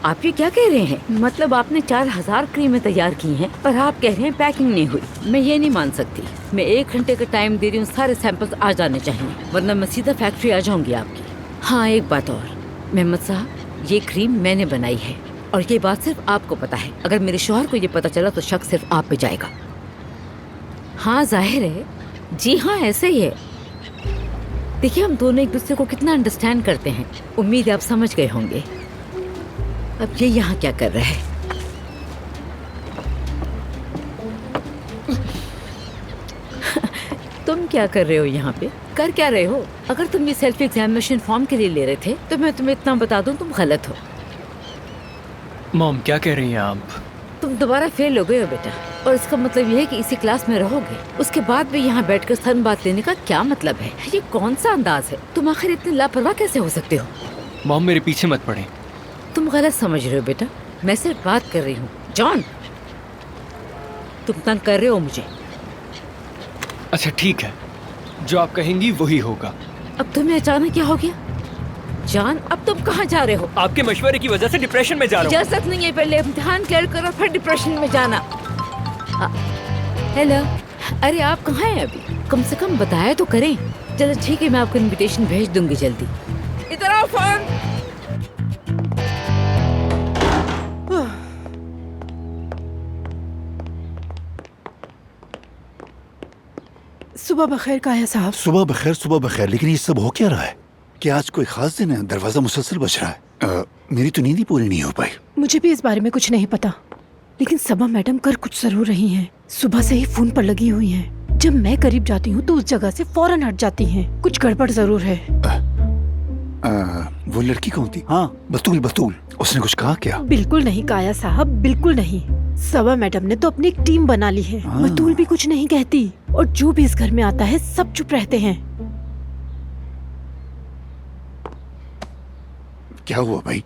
आप ये क्या कह रहे हैं? मतलब आपने 4000 क्रीमें तैयार की हैं और आप कह रहे हैं पैकिंग नहीं हुई? मैं ये नहीं मान सकती। मैं 1 घंटे का टाइम दे रही हूँ, सारे सैंपल्स आ जाने चाहिए वरना मैं सीधा फैक्ट्री आ जाऊंगी आपकी। हाँ एक बात और मेहमद साहब, ये क्रीम मैंने बनाई है और ये बात सिर्फ आपको पता है। अगर मेरे शौहर को ये पता चला तो शक सिर्फ आप पे जाएगा। हाँ जाहिर है, जी हाँ ऐसे ही है। देखिए हम दोनों एक दूसरे को कितना अंडरस्टैंड करते हैं, उम्मीद है आप समझ गए होंगे। अब ये यहाँ क्या कर रहा है? तुम क्या कर रहे हो यहाँ पे? कर क्या रहे हो? अगर तुम ये सेल्फ एग्जामिनेशन फॉर्म के लिए ले रहे थे तो मैं तुम्हें इतना बता दूं, तुम गलत हो। मॉम क्या कह रही हैं आप? तुम दोबारा फेल हो गए हो बेटा, और इसका मतलब ये है कि इसी क्लास में रहोगे। उसके बाद भी यहाँ बैठकर सन बात लेने का क्या मतलब है? ये कौन सा अंदाज है? तुम आखिर इतने लापरवाह कैसे हो सकते हो? मॉम मेरे पीछे मत पड़े। तुम गलत समझ रहे हो बेटा, मैं सिर्फ बात कर रही हूँ। जॉन तुम तंग कर रहे हो मुझे। अच्छा ठीक है, जो आप कहेंगी वही होगा। अब तुम्हें अचानक क्या हो गया? जान अब तुम कहाँ जा रहे हो? आपके मशवरे की वजह से डिप्रेशन में जा रहा हूँ। इजाजत नहीं है, पहले इम्तिहान क्लियर करो फिर डिप्रेशन में जाना। हेलो, अरे आप कहाँ हैं अभी? कम से कम बताया तो करें। चलो ठीक है, मैं आपको इनविटेशन भेज दूंगी जल्दी। इधर आओ फौरन। सुबह बखैर काया साहब। सुबह बखैर, सुबह बखैर। लेकिन ये सब हो क्या रहा है? क्या आज कोई खास दिन है? दरवाजा मुसलसल बज रहा है। मेरी तो नींद ही पूरी नहीं हो पाई। मुझे भी इस बारे में कुछ नहीं पता, लेकिन सबा मैडम कर कुछ जरूर रही हैं। सुबह से ही फोन पर लगी हुई हैं। जब मैं करीब जाती हूँ तो उस जगह से फौरन हट जाती हैं। कुछ गड़बड़ जरूर है। वो लड़की कौन थी? हाँ बतूल, बतूल। उसने कुछ कहा क्या? बिल्कुल नहीं काया साहब, बिल्कुल नहीं। सबा मैडम ने तो अपनी एक टीम बना ली है। बतूल भी कुछ नहीं कहती और जो भी इस घर में आता है सब चुप रहते हैं। क्या हुआ भाई?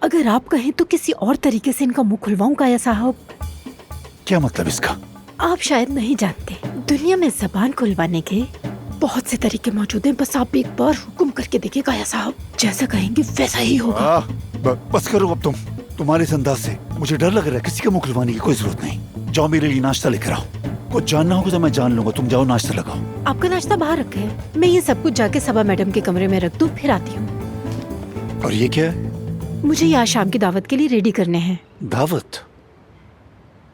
अगर आप कहें तो किसी और तरीके से इनका मुंह खुलवाऊं काया साहब। क्या मतलब इसका? आप शायद नहीं जानते, दुनिया में जबान खुलवाने के बहुत से तरीके मौजूद हैं। बस आप एक बार हुक्म करके देखिए काया साहब, जैसा कहेंगे वैसा ही होगा। बस करो अब तुम। तुम्हारे इस अंदाज से मुझे डर लग रहा है। किसी का मुंह खुलवाने की कोई जरूरत नहीं। जाओ मेरे लिए नाश्ता लेकर आओ। कुछ जानना होगा तो मैं जान लूंगा। तुम जाओ नाश्ता लगाओ। आपका नाश्ता बाहर रखा है, मैं ये सब कुछ जाके सबा मैडम के कमरे में रख दूं, फिर आती हूँ। और ये क्या है? मुझे यहाँ शाम की दावत के लिए रेडी करने हैं। दावत?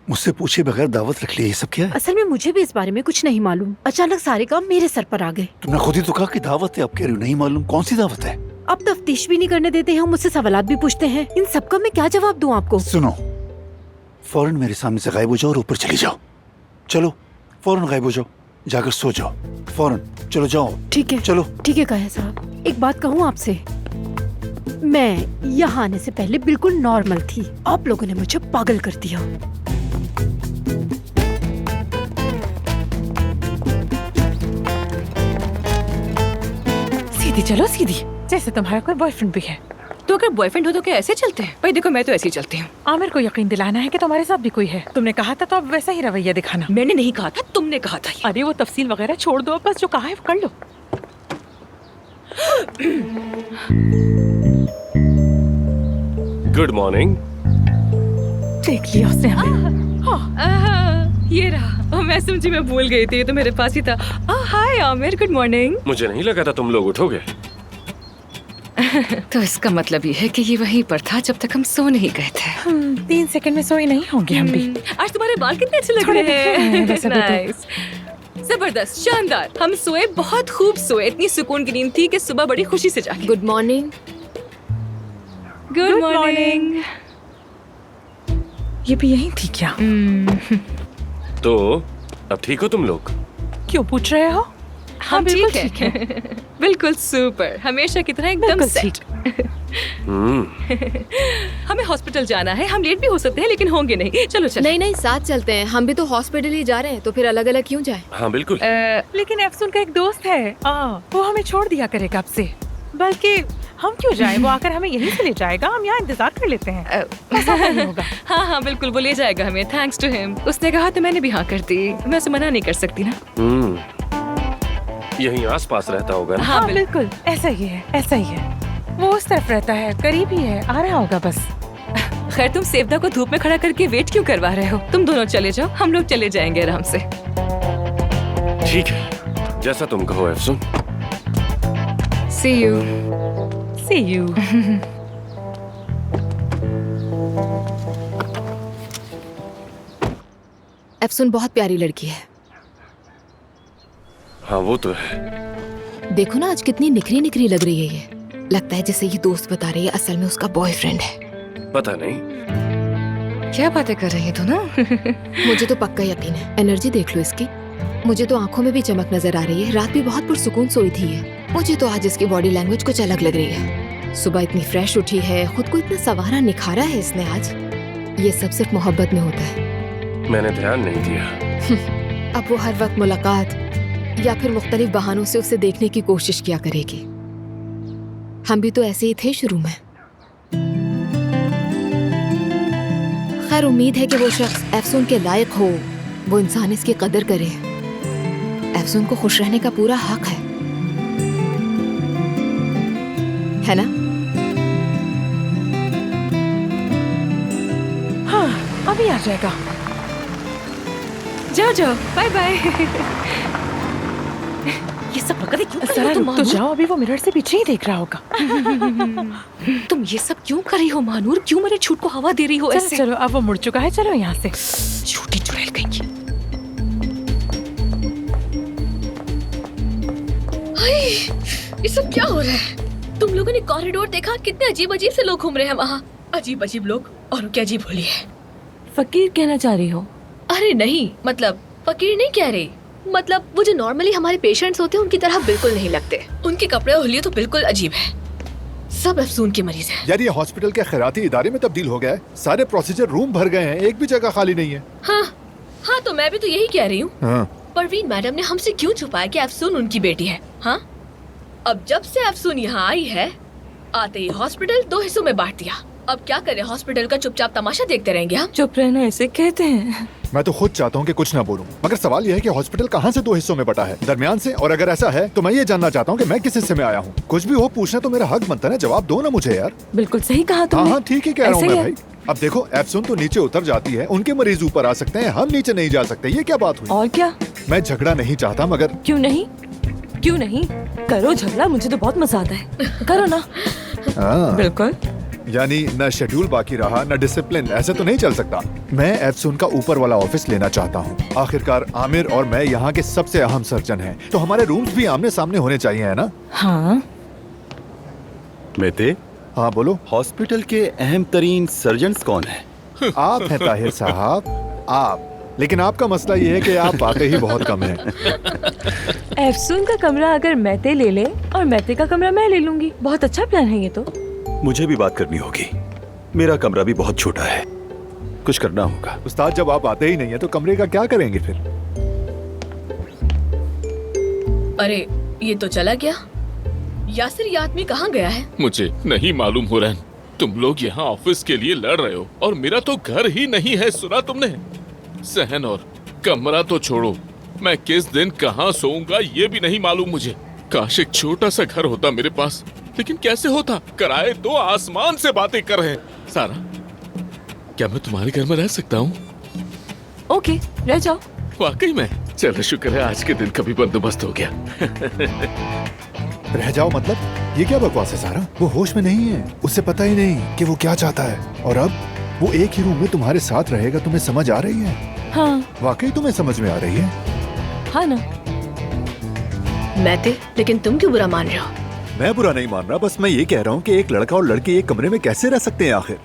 मुझसे पूछे बगैर दावत रख लिया, ये सब क्या है? असल में मुझे भी इस बारे में कुछ नहीं मालूम। अचानक सारे काम मेरे सर पर आ गए। तुमने खुद ही तो कहा कि दावत है, अब कह रही हो नहीं मालूम। कौन सी दावत है? आप तफ्तीश भी नहीं करने देते हैं, मुझसे सवालात भी पूछते हैं। इन सब का मैं क्या जवाब दूं आपको? सुनो, फौरन मेरे सामने से गायब हो जाओ और ऊपर चली जाओ। चलो फौरन गायब हो जाओ, जाकर सो जाओ फौरन। चलो जाओ। ठीक है, चलो ठीक है काया साहब। एक बात कहूँ आपसे, मैं यहाँ आने से पहले बिल्कुल नॉर्मल थी। आप लोगों ने मुझे पागल कर दिया। सीधी चलो, सीधी, जैसे तुम्हारा कोई बॉयफ्रेंड भी है। तो अगर बॉयफ्रेंड हो तो क्या ऐसे चलते हैं? भाई देखो मैं तो ऐसे ही चलती हूँ। आमिर को यकीन दिलाना है कि तुम्हारे साथ भी कोई है। तुमने कहा था तो अब वैसा ही रवैया दिखाना। मैंने नहीं कहा था, तुमने कहा था। अरे वो तफसील वगैरह छोड़ दो, बस जो कहा है वो कर लो। Good morning. देख लिया उसने हमें। हाँ। ये रहा। मैं समझी मैं भूल गई थी, ये तो मेरे पास ही था। हाय आमिर, गुड मॉर्निंग। मुझे नहीं लगा था तुम लोग उठोगे। तो इसका मतलब ये है कि ये वहीं पर था जब तक हम सो नहीं गए थे। 3 सेकंड में सोई नहीं होंगे हम भी। आज तुम्हारे बाल कितने अच्छे लग रहे हैं। नाइस, जबरदस्त, शानदार। हम सोए, बहुत खूब सोए। इतनी सुकून की नींद थी कि सुबह बड़ी खुशी से जागे। Good morning. Good morning. ये भी यही थी क्या? तो अब ठीक हो तुम लोग? क्यों पूछ रहे हो? हम बिल्कुल ठीक हैं। बिल्कुल सुपर, हमेशा की तरह एकदम सेट। हमें हॉस्पिटल जाना है, हम लेट भी हो सकते हैं लेकिन होंगे नहीं। चलो चलो। नहीं साथ चलते हैं, हम भी तो हॉस्पिटल ही जा रहे हैं, तो फिर अलग अलग क्यों जाए? हाँ बिल्कुल। लेकिन एफसून का एक दोस्त है, वो हमें छोड़ दिया करेगा आपसे। बल्कि हम क्यों जाएं, वो आकर हमें यहीं से ले जाएगा, हम यहाँ इंतजार कर लेते हैं। ऐसा नहीं होगा। हाँ बिल्कुल, वो ले जाएगा हमें, थैंक्स टू हिम। उसने कहा तो मैंने भी हाँ कर दी, मैं उसे मना नहीं कर सकती ना। यहीं आसपास रहता होगा ना? हाँ बिल्कुल, ऐसा ही है, ऐसा ही है। वो उस तरफ रहता है, करीब ही है, आ रहा होगा बस। खैर, तुम सेवदा को धूप में खड़ा करके वेट क्यों करवा रहे हो? तुम दोनों चले जाओ, हम लोग चले जाएंगे आराम से। ठीक है, जैसा तुम कहो एफसून। See you. See you. एफसून बहुत प्यारी लड़की है। हाँ वो तो है। देखो ना आज कितनी निखरी निखरी लग रही है ये। लगता है जैसे ये दोस्त बता रही है असल में उसका बॉयफ्रेंड है। पता नहीं क्या बातें कर रही है तू ना। मुझे तो पक्का यकीन है। एनर्जी देख लो इसकी। मुझे तो आंखों में भी चमक नजर आ रही है। रात भी बहुत पुरसुकून सोई थी ये। मुझे तो आज इसकी बॉडी लैंग्वेज कुछ अलग लग रही है। सुबह इतनी फ्रेश उठी है, खुद को इतना संवारा निखारा है इसने आज। ये सब सिर्फ मोहब्बत में होता है। मैंने ध्यान नहीं दिया। अब वो हर वक्त मुलाकात या फिर मुख्तलिफ बहानों से उसे देखने की कोशिश किया करेगी। हम भी तो ऐसे ही थे शुरू में। खैर उम्मीद है कि वो शख्स एफसून के लायक हो, वो इंसान इसकी कदर करे। एफसून को खुश रहने का पूरा हक है ना? हाँ अभी आ जाएगा। जाओ जाओ, बाय बाय। ये सब हरकतें क्यों कर रही हो तुम? तो जाओ, अभी वो मिरर से पीछे ही देख रहा होगा। तुम ये सब क्यों कर रही हो मानूर? क्यों मेरे झूठ को हवा दे रही हो ऐसे? चलो अब वो मुड़ चुका है, चलो यहाँ से। झूठी चुड़ैल कहीं। ये सब क्या हो रहा है? तुम लोगों ने कॉरिडोर देखा? कितने अजीब अजीब से लोग घूम रहे हैं वहाँ। अजीब अजीब लोग। और क्या अजीब होली है? फकीर कहना चाह रही हो? अरे नहीं, मतलब फकीर नहीं कह रही। मतलब वो जो नॉर्मली हमारे पेशेंट्स होते हैं उनकी तरह बिल्कुल नहीं लगते। उनके कपड़े और हुलिया तो बिल्कुल अजीब है। सब अफसून के मरीज हैं। यार ये हॉस्पिटल के खैराती इदारे में तब्दील हो गया है। सारे प्रोसीजर रूम भर गए हैं, एक भी जगह खाली नहीं है। हाँ तो मैं भी तो यही कह रही हूँ। हाँ। परवीन मैडम ने हमसे क्यों छुपाया कि अफसून उनकी बेटी है? हाँ, अब जब से अफसून यहाँ आई है, आते ही हॉस्पिटल 2 हिस्सों में बांट दिया। अब क्या करें, हॉस्पिटल का चुपचाप तमाशा देखते रहेंगे हम? चुप रहना ऐसे कहते हैं। मैं तो खुद चाहता हूँ कि कुछ ना बोलूं, मगर सवाल यह है कि हॉस्पिटल कहाँ से 2 हिस्सों में बटा है, दरमियान से? और अगर ऐसा है तो मैं ये जानना चाहता हूँ कि मैं किस हिस्से में आया हूँ। कुछ भी हो, पूछना तो मेरा हक बनता है। जवाब दो ना मुझे यार। बिल्कुल सही कहा तुमने। हाँ ठीक ही कह रहा हूँ मैं भाई। अब देखो एफसून तो नीचे उतर जाती है, उनके मरीज ऊपर आ सकते हैं, हम नीचे नहीं जा सकते। ये क्या बात हुई? और क्या? मैं झगड़ा नहीं चाहता, मगर क्यों नहीं? क्यों नहीं? करो झगड़ा, मुझे तो बहुत मजा आता है। करो ना। बिल्कुल। यानी न शेड्यूल बाकी रहा न डिसिप्लिन। ऐसे तो नहीं चल सकता। मैं एफसून का ऊपर वाला ऑफिस लेना चाहता हूँ। आखिरकार आमिर और मैं यहाँ के सबसे अहम सर्जन हैं, तो हमारे रूम्स भी आमने सामने होने चाहिए, है ना? हाँ। मेते, हाँ बोलो। हॉस्पिटल के अहम तरीन सर्जन्स कौन है? आप हैं ताहिर साहब, आप। लेकिन आपका मसला ये है कि आप आते ही बहुत कम हैं। एफसून का कमरा अगर मैते ले ले और मैते का कमरा मैं ले लूंगी, बहुत अच्छा प्लान है ये तो। मुझे भी बात करनी होगी, मेरा कमरा भी बहुत छोटा है, कुछ करना होगा। उस्ताद जब आप आते ही नहीं है तो कमरे का क्या करेंगे फिर? अरे ये तो चला गया। यासिर, ये आदमी कहाँ गया है? मुझे नहीं मालूम हो रहा है। तुम लोग यहाँ ऑफिस के लिए लड़ रहे हो और मेरा तो घर ही नहीं है, सुना तुमने? सहन और कमरा तो छोड़ो, मैं किस दिन कहाँ सोऊंगा ये भी नहीं मालूम मुझे। काश एक छोटा सा घर होता मेरे पास, लेकिन कैसे होता? किराए तो आसमान से बातें कर रहे हैं। सारा, क्या मैं तुम्हारे घर में रह सकता हूँ? ओके, रह जाओ। वाकई में? चलो शुक्र है आज के दिन का भी बंदोबस्त हो गया। रह जाओ मतलब? ये क्या बकवास है सारा? वो होश में नहीं है, उसे पता ही नहीं कि वो क्या चाहता है। और अब वो एक ही रूम में तुम्हारे साथ रहेगा। तुम्हें समझ आ रही है? हाँ। वाकई तुम्हें समझ में आ रही है? हाँ ना। मैते, लेकिन तुम क्यों बुरा मान रहे हो? मैं बुरा नहीं मान रहा, बस मैं ये कह रहा हूँ कि एक लड़का और लड़की एक कमरे में कैसे रह सकते हैं आखिर?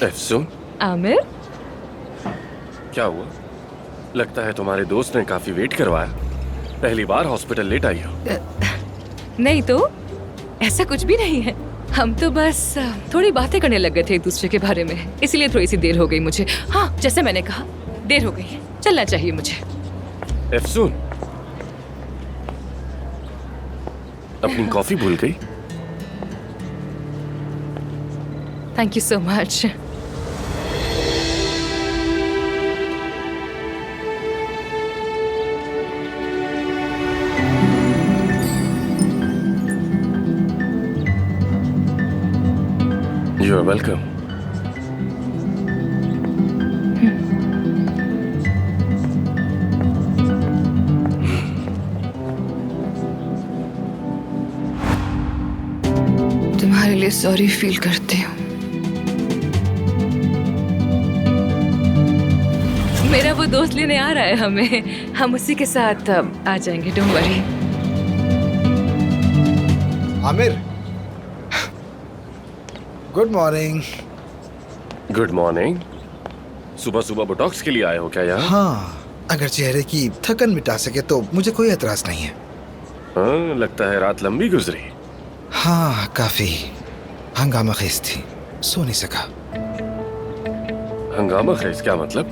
अफसून, आमिर, क्या हुआ? लगता है तुम्हारे दोस्त ने काफी वेट करवाया। पहली बार हॉस्पिटल लेट आई हो। नहीं तो ऐसा कुछ भी नहीं है। हम तो बस थोड़ी बातें करने लग गए थे एक दूसरे के बारे में, इसलिए थोड़ी सी देर हो गई मुझे। हाँ, जैसे मैंने कहा, देर हो गई है, चलना चाहिए मुझे। अफसून, अपनी कॉफी भूल गई? Thank you so much. You are welcome. तुम्हारे लिए सॉरी फील करती हूँ। मेरा वो दोस्त लेने आ रहा है हमें, हम उसी के साथ आ जाएंगे, don't worry. Aamir, good morning. Good morning. सुबह सुबह बोटॉक्स के लिए आए हो क्या यहाँ? हाँ, अगर चेहरे की थकन मिटा सके तो मुझे कोई एतराज नहीं है। हाँ, लगता है रात लंबी गुजरी। हाँ, काफी हंगामा खेज थी, सो नहीं सका। हंगामा खेज क्या मतलब?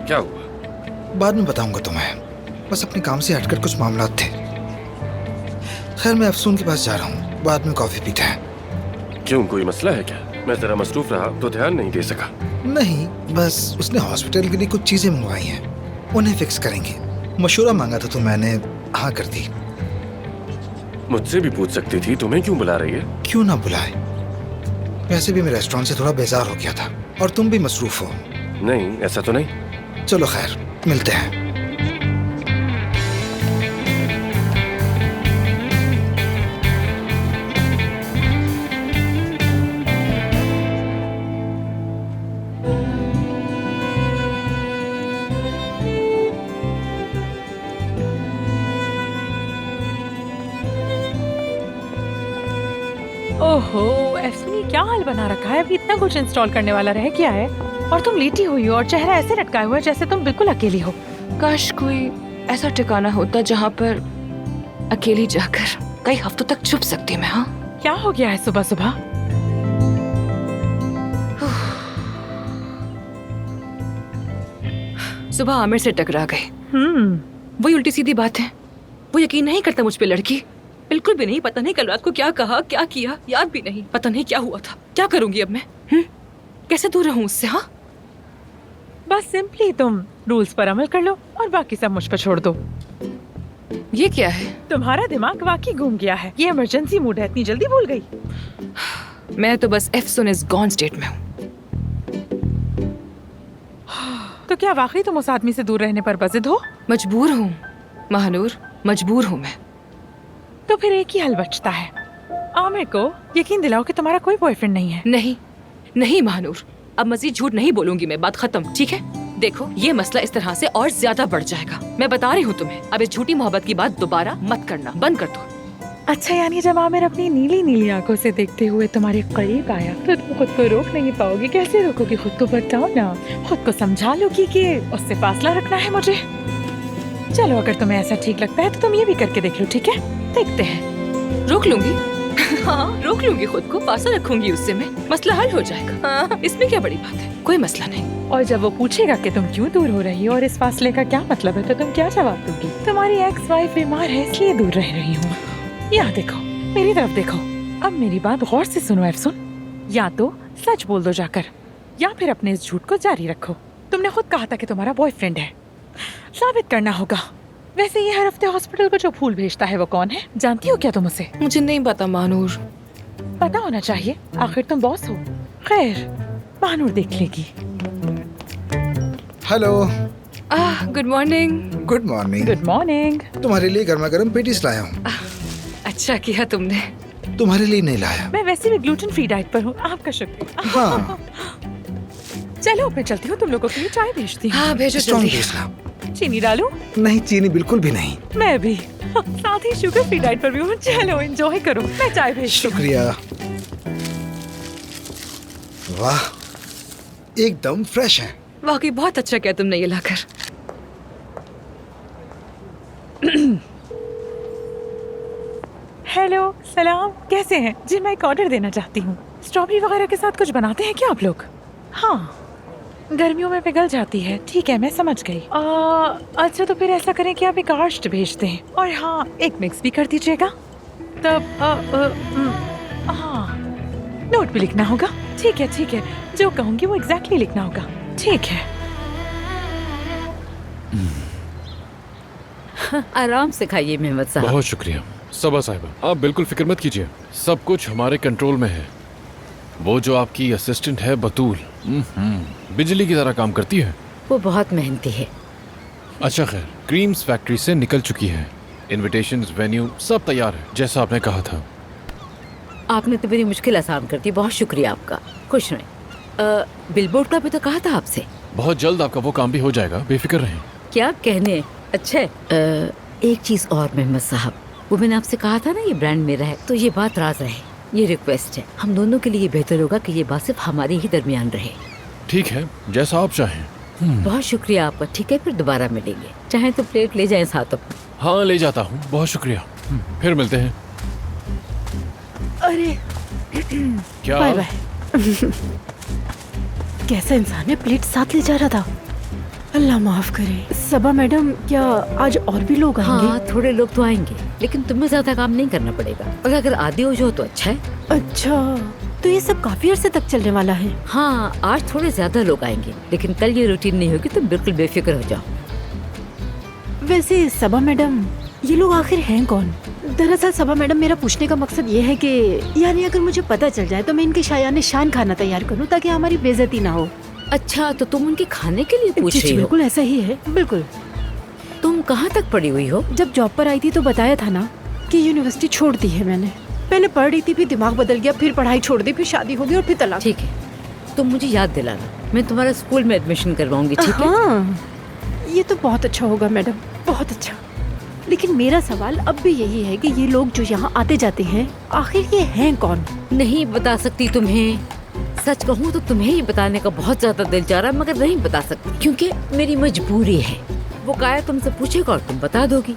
क्या हुआ? बाद में बताऊंगा तुम्हें, बस अपने काम से हटकर कुछ मामला थे। खैर, मैं अफसून के पास जा रहा हूँ, बाद में कॉफी पीते हैं। क्यों, कोई मसला है क्या? मैं जरा मसरूफ रहा तो ध्यान नहीं दे सका। नहीं, बस उसने हॉस्पिटल के लिए कुछ चीजें मंगवाई हैं, उन्हें फिक्स करेंगे। मशूरा मांगा था तो मैंने हाँ कर दी। मुझसे भी पूछ सकती थी, तुम्हें क्यों बुला रही है? क्यों ना बुलाए, वैसे भी मैं रेस्टोरेंट से थोड़ा बेजार हो गया था और तुम भी मसरूफ हो। नहीं, ऐसा तो नहीं। चलो खैर, मिलते हैं। ओहो, एफसून ये क्या हाल बना रखा है? अभी इतना कुछ इंस्टॉल करने वाला रह क्या है? और तुम लेटी हुई हो और चेहरा ऐसे लटकाए हुआ है जैसे तुम बिल्कुल अकेली हो। काश कोई ऐसा ठिकाना होता जहाँ पर अकेली जाकर कई हफ्तों तक छुप सकती मैं। हाँ, क्या हो गया है सुबह सुबह? सुबह आमिर से टकरा गए। वही उल्टी सीधी बात है। वो यकीन नहीं करता मुझ पे, लड़की बिल्कुल भी नहीं। पता नहीं कल रात को क्या कहा, क्या किया, याद भी नहीं। पता नहीं क्या हुआ था। क्या करूंगी अब मैं? कैसे दूर रहूं उससे? हाँ, बस सिंपली तुम रूल्स पर अमल कर लो और बाकी सब मुझ पर छोड़ दो। ये क्या है? तुम्हारा दिमाग वाकई घूम गया है। ये इमरजेंसी मूड है, इतनी जल्दी भूल गई? मैं तो बस एफसून इज गॉन स्टेट में हूँ। तो क्या वाकई तुम उस आदमी से दूर रहने पर बजिद हो? मजबूर हूँ महानूर, मजबूर हूँ मैं। तो फिर एक ही हल बचता है। आमिर को यकीन दिलाओ कि तुम्हारा कोई बॉयफ्रेंड नहीं है। नहीं नहीं महानूर, अब मजीद झूठ नहीं बोलूंगी मैं। बात खत्म, ठीक है? देखो, ये मसला इस तरह से और ज्यादा बढ़ जाएगा। मैं बता रही हूँ तुम्हें, अब इस झूठी मोहब्बत की बात दोबारा मत करना, बंद कर दो। अच्छा, यानी जब आमिर अपनी नीली नीली आंखों से देखते हुए तुम्हारे करीब आया तो तुम खुद को रोक नहीं पाओगी। कैसे रोकोगी खुद को? बताओ ना। खुद को समझा लोगी कि उससे फासला रखना है मुझे। चलो, अगर तुम्हें ऐसा ठीक लगता है तो तुम ये भी करके देख लो, ठीक है? देखते हैं। रोक लूंगी। हाँ, रोक लूंगी खुद को, फासला रखूंगी उससे मैं, मसला हल हो जाएगा। हाँ, इसमें क्या बड़ी बात है, कोई मसला नहीं। और जब वो पूछेगा कि तुम क्यों दूर हो रही हो और इस फासले का क्या मतलब है, तो तुम क्या जवाब दोगी? तुम्हारी एक्स वाइफ बीमार है इसलिए दूर रह रही हूँ। यहाँ देखो, मेरी तरफ देखो। अब मेरी बात गौर से सुनो एफसुन, या तो सच बोल दो जाकर या फिर अपने इस झूठ को जारी रखो। तुमने खुद कहा था कि तुम्हारा बॉयफ्रेंड है, साबित करना होगा। वैसे ये हर हफ्ते हॉस्पिटल को जो फूल भेजता है वो कौन है, जानती हो क्या तुम उसे? मुझे नहीं पता महानूर। पता होना चाहिए, आखिर तुम बॉस हो। खैर, महानूर देख लेगी। Hello. Good morning. Good morning. Good morning. तुम्हारे लिए गर्मा गर्म पेटीज लाया हूँ। अच्छा किया तुमने। तुम्हारे लिए नहीं लाया। मैं वैसे भी ग्लूटेन फ्री डाइट पर हूँ, आपका शुक्रिया। हाँ। चलो मैं चलती हूँ, तुम लोगों के लिए चाय भेजती हूँ। हाँ भेजो स्ट्रॉन्ग जल्दी। भेजना। चीनी डालूं? नहीं, चीनी बिल्कुल भी नहीं। मैं भी साथ ही शुगर फ्री डाइट पर भी हूँ। चलो एंजॉय करो, मैं चाय भेजती हूँ। शुक्रिया। वाह, एकदम फ्रेश है। वाकई बहुत अच्छा किया तुमने ये लाकर। हेलो, सलाम, कैसे हैं जी? मैं एक ऑर्डर देना चाहती हूँ। स्ट्रॉबेरी वगैरह के साथ कुछ बनाते हैं क्या आप लोग? हाँ, गर्मियों में पिघल जाती है। ठीक है, मैं समझ गई। अच्छा तो फिर ऐसा करें कि आप एक आर्स्ट भेज दें, और हाँ एक मिक्स भी कर दीजिएगा। तब हाँ, नोट भी लिखना होगा। ठीक है ठीक है, जो कहूँगी वो एग्जैक्टली लिखना होगा। ठीक है। आराम से खाइए मेहमद साहब। बहुत शुक्रिया सबा साहिबा, आप बिल्कुल फिक्र मत कीजिए, सब कुछ हमारे कंट्रोल में है। वो जो आपकी असिस्टेंट है बतूल, बिजली की तरह काम करती है। वो बहुत मेहनती है। अच्छा खैर, क्रीम्स फैक्ट्री से निकल चुकी है, इनविटेशंस, वेन्यू सब तैयार है जैसा आपने कहा था। आपने तो मेरी मुश्किल आसान कर दी, बहुत शुक्रिया आपका। खुश रहें। बिलबोर्ड का भी तो कहा था आपसे। बहुत जल्द आपका वो काम भी हो जाएगा, बेफिक्र रहें। क्या कहने। अच्छा एक चीज और मेहमद साहब, वो मैंने आपसे कहा था ना ये ब्रांड मेरा है, तो ये बात राज रहे, ये रिक्वेस्ट है। हम दोनों के लिए बेहतर होगा कि ये बात सिर्फ हमारे ही दरमियान रहे। ठीक है, जैसा आप चाहें। बहुत शुक्रिया आपका। ठीक है, फिर दोबारा मिलेंगे। चाहे तो प्लेट ले जाएं साथ अपने। हाँ ले जाता हूँ, बहुत शुक्रिया। फिर मिलते हैं। अरे क्या? Bye bye. कैसा इंसान है, प्लेट साथ ले जा रहा था। अल्लाह माफ करे। सबा मैडम, क्या आज और भी लोग आएंगे? हाँ, थोड़े लोग तो आएंगे, लेकिन तुम्हें ज्यादा काम नहीं करना पड़ेगा, और अगर आदि हो जाओ तो अच्छा है। अच्छा, तो ये सब काफी अरसे तक चलने वाला है? हाँ, आज थोड़े ज्यादा लोग आएंगे, लेकिन कल ये रूटीन नहीं होगी, तुम बिल्कुल बेफिक्र हो जाओ। वैसे सबा मैडम, ये लोग आखिर हैं कौन? दरअसल सबा मैडम, मेरा पूछने का मकसद ये है कि यानी अगर मुझे पता चल जाए तो मैं इनके शायाने शान खाना तैयार करूं ताकि हमारी बेइज्जती ना हो। अच्छा, तो तुम उनके खाने के लिए पूछ रही हो? बिल्कुल ऐसा ही है, बिल्कुल। तुम कहाँ तक पढ़ी हुई हो? जब जॉब पर आई थी तो बताया था ना कि यूनिवर्सिटी छोड़ दी है मैंने। पहले पढ़ रही थी, फिर दिमाग बदल गया, फिर पढ़ाई छोड़ दी, फिर शादी हो गई और फिर तलाक। ठीक है, तुम मुझे याद दिलाना, मैं तुम्हारा स्कूल में एडमिशन करवाऊंगी। ठीक है? हाँ, ये तो बहुत अच्छा होगा मैडम, बहुत अच्छा। लेकिन मेरा सवाल अब भी यही है कि ये लोग जो यहाँ आते जाते हैं, आखिर ये हैं कौन? नहीं बता सकती तुम्हें। सच कहूँ तो तुम्हें ही बताने का बहुत ज्यादा दिल चाह रहा, मगर नहीं बता सकती क्योंकि मेरी मजबूरी है। वो काया तुमसे पूछेगा और तुम बता दोगी।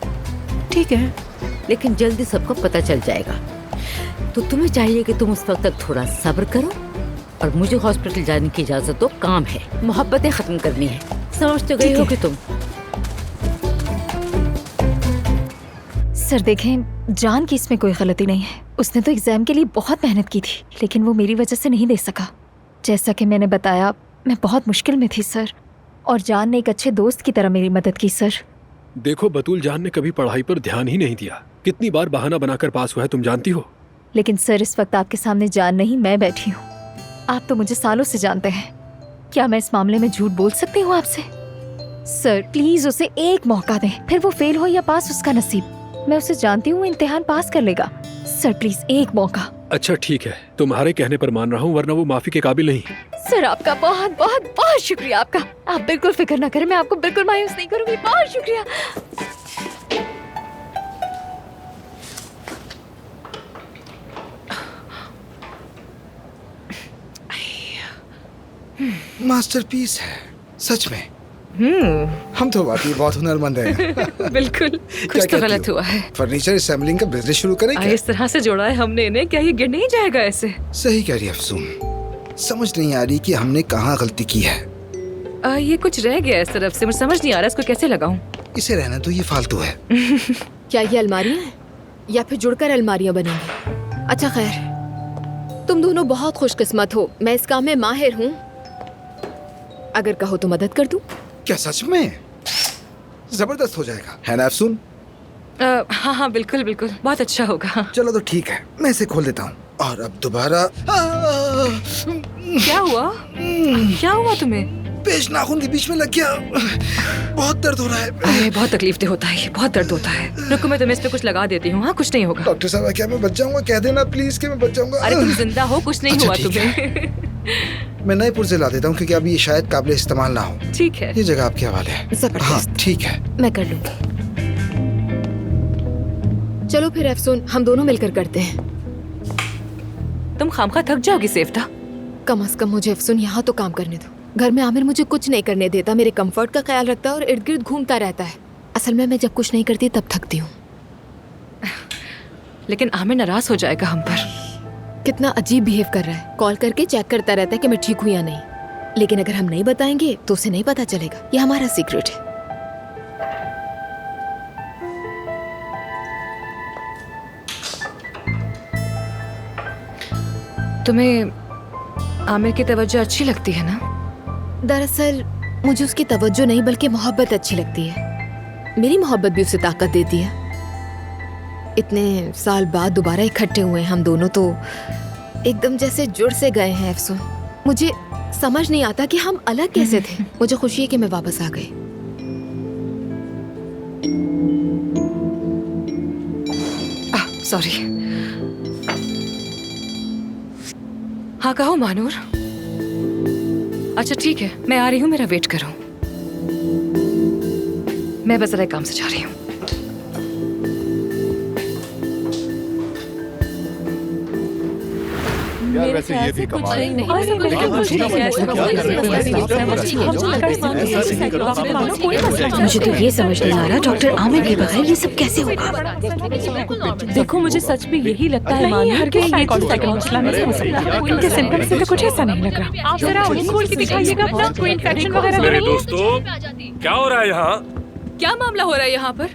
ठीक है, लेकिन जल्दी सबको पता चल जाएगा, तो तुम्हें चाहिए कि तुम उस वक्त तक थोड़ा सब्र करो, और मुझे हॉस्पिटल जाने की इजाजत दो। काम है, मोहब्बतें खत्म करनी है। समझ तो गई हो कि तुम? सर देखें, जान की इसमें कोई गलती नहीं है। उसने तो एग्जाम के लिए बहुत मेहनत की थी, लेकिन वो मेरी वजह से नहीं दे सका। जैसा कि मैंने बताया, मैं बहुत मुश्किल में थी सर, और जान ने एक अच्छे दोस्त की तरह मेरी मदद की सर। देखो बतूल, जान ने कभी पढ़ाई पर ध्यान ही नहीं दिया। कितनी बार बहाना बनाकर पास हुआ है तुम जानती हो। लेकिन सर, इस वक्त आपके सामने जान नहीं, मैं बैठी हूँ। आप तो मुझे सालों से जानते हैं। क्या मैं इस मामले में झूठ बोल सकती हूँ आपसे? सर प्लीज उसे एक मौका दें, फिर वो फेल हो या पास, उसका नसीब। मैं उसे जानती हूँ, इम्तिहान पास कर लेगा। सर प्लीज एक मौका। अच्छा ठीक है, तुम्हारे कहने पर मान रहा हूँ, वरना वो माफी के काबिल नहीं। सर आपका बहुत बहुत बहुत शुक्रिया आपका। आप बिल्कुल फिक्र ना करें, मैं आपको बिल्कुल मायूस नहीं करूंगी। बहुत शुक्रिया। मास्टरपीस है सच में। हम तो वाकई बहुत हुनरमंद हैं। बिल्कुल, कुछ तो गलत हुआ है। फर्नीचर असेंबलिंग का बिजनेस शुरू करें क्या? इस तरह से जोड़ा है हमने इन्हें, क्या ये गिर नहीं जाएगा ऐसे? सही कह रही है अफसून, समझ नहीं आ रही कि हमने कहाँ गलती की है। ये कुछ रह गया इस तरफ से, मुझे समझ नहीं आ रहा इसको कैसे लगाऊं। इसे रहना तो, ये फालतू है। क्या ये अलमारियां हैं या फिर जुड़कर अलमारियां बनेंगी? अच्छा खैर, तुम दोनों बहुत खुशकिस्मत हो, मैं इस काम में माहिर हूँ। अगर कहो तो मदद कर दूँ। क्या सच में? जबरदस्त हो जाएगा, है ना अफसून? हाँ हाँ बिल्कुल बिल्कुल, बहुत अच्छा होगा। चलो तो ठीक है, मैं इसे खोल देता हूँ। और अब दोबारा क्या हुआ? क्या हुआ तुम्हें? पेश नाखून के बीच में लग गया, बहुत दर्द हो रहा है। अरे बहुत तकलीफ होता है, ये बहुत दर्द होता है। रुको मैं तुम्हें इस पे कुछ लगा देती हूँ। हाँ कुछ नहीं होगा। डॉक्टर साहब क्या मैं बच जाऊंगा? कह देना प्लीज कि मैं बच जाऊंगा। अरे तुम जिंदा हो, कुछ नहीं हुआ तुम्हें। मैं नए पुर्जे ला देता हूँ क्योंकि अभी ये शायद काबिल इस्तेमाल ना हो। ठीक है, ये जगह आपके हवाले है। हाँ ठीक है, मैं कर लूंगी। चलो फिर अफसून, हम दोनों मिलकर करते हैं। तुम खामखा थक जाओगी सेफ्ता। कम से कम मुझे अफसून यहाँ तो काम करने दो। घर में आमिर मुझे कुछ नहीं करने देता, मेरे कंफर्ट का ख्याल रखता है और इर्द गिर्द घूमता रहता है। असल में मैं जब कुछ नहीं करती तब थकती हूँ। लेकिन आमिर नाराज हो जाएगा हम पर। कितना अजीब बिहेव कर रहा है, कॉल करके चेक करता रहता है कि मैं ठीक हूँ या नहीं। लेकिन अगर हम नहीं बताएंगे तो उसे नहीं पता चलेगा, ये हमारा सीक्रेट है। तुम्हें आमिर की तवज्जो अच्छी लगती है ना? दरअसल मुझे उसकी तवज्जो नहीं बल्कि मोहब्बत अच्छी लगती है। मेरी मोहब्बत भी उसे ताकत देती है। इतने साल बाद दोबारा इकट्ठे हुए हम दोनों, तो एकदम जैसे जुड़ से गए हैं अफसून। मुझे समझ नहीं आता कि हम अलग कैसे थे। मुझे खुशी है कि मैं वापस आ गई। सॉरी। हाँ कहो मानूर। अच्छा ठीक है, मैं आ रही हूँ, मेरा वेट करो। मैं बस जरा काम से जा रही हूँ। यार वैसे ये भी कमाल है। मुझे तो ये समझ नहीं आ रहा डॉक्टर आमिर के बगैर ये सब कैसे होगा। देखो मुझे सच में यही लगता है मानूर कि ये कोई साइकिल मसला नहीं हो सकता। उनके सिम्टम्स से तो कुछ ऐसा नहीं लग रहा। आप जरा खोल के दिखाइएगा अपना, कोई इन्फेक्शन वगैरह तो मेरे नहीं है? दोस्तों, क्या हो रहा है यहाँ? क्या मामला हो रहा है यहाँ पर?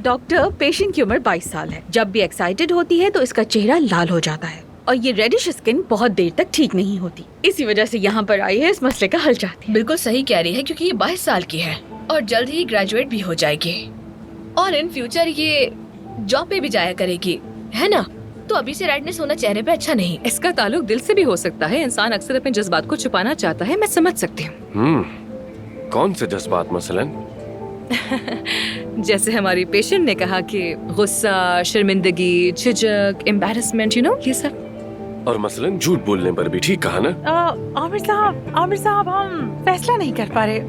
डॉक्टर, पेशेंट की उम्र 22 साल है। जब भी एक्साइटेड होती है तो इसका चेहरा लाल हो जाता है और ये रेडिश स्किन बहुत देर तक ठीक नहीं होती। इसी वजह से यहाँ पर आई है इस मसले का हल चाहती है। बिल्कुल सही कह रही है, क्योंकि ये 22 साल की है और जल्द ही ग्रेजुएट भी हो जाएगी और इन फ्यूचर ये जॉब पे भी जाया करेगी, है ना? तो अभी से रेडनेस होना चेहरे पे अच्छा नहीं। इसका ताल्लुक दिल से भी हो सकता है। इंसान अक्सर अपने जज्बात को छुपाना चाहता है, मैं समझ सकती हूँ। कौन से जज्बात मसलन? जैसे हमारी पेशेंट ने कहा कि गुस्सा, शर्मिंदगी, झिझक, एम्बैरेसमेंट, यू नो, ये सब। और मसलन झूठ बोलने पर भी, ठीक कहा ना? आमिर साहब हम फैसला नहीं कर पा रहे।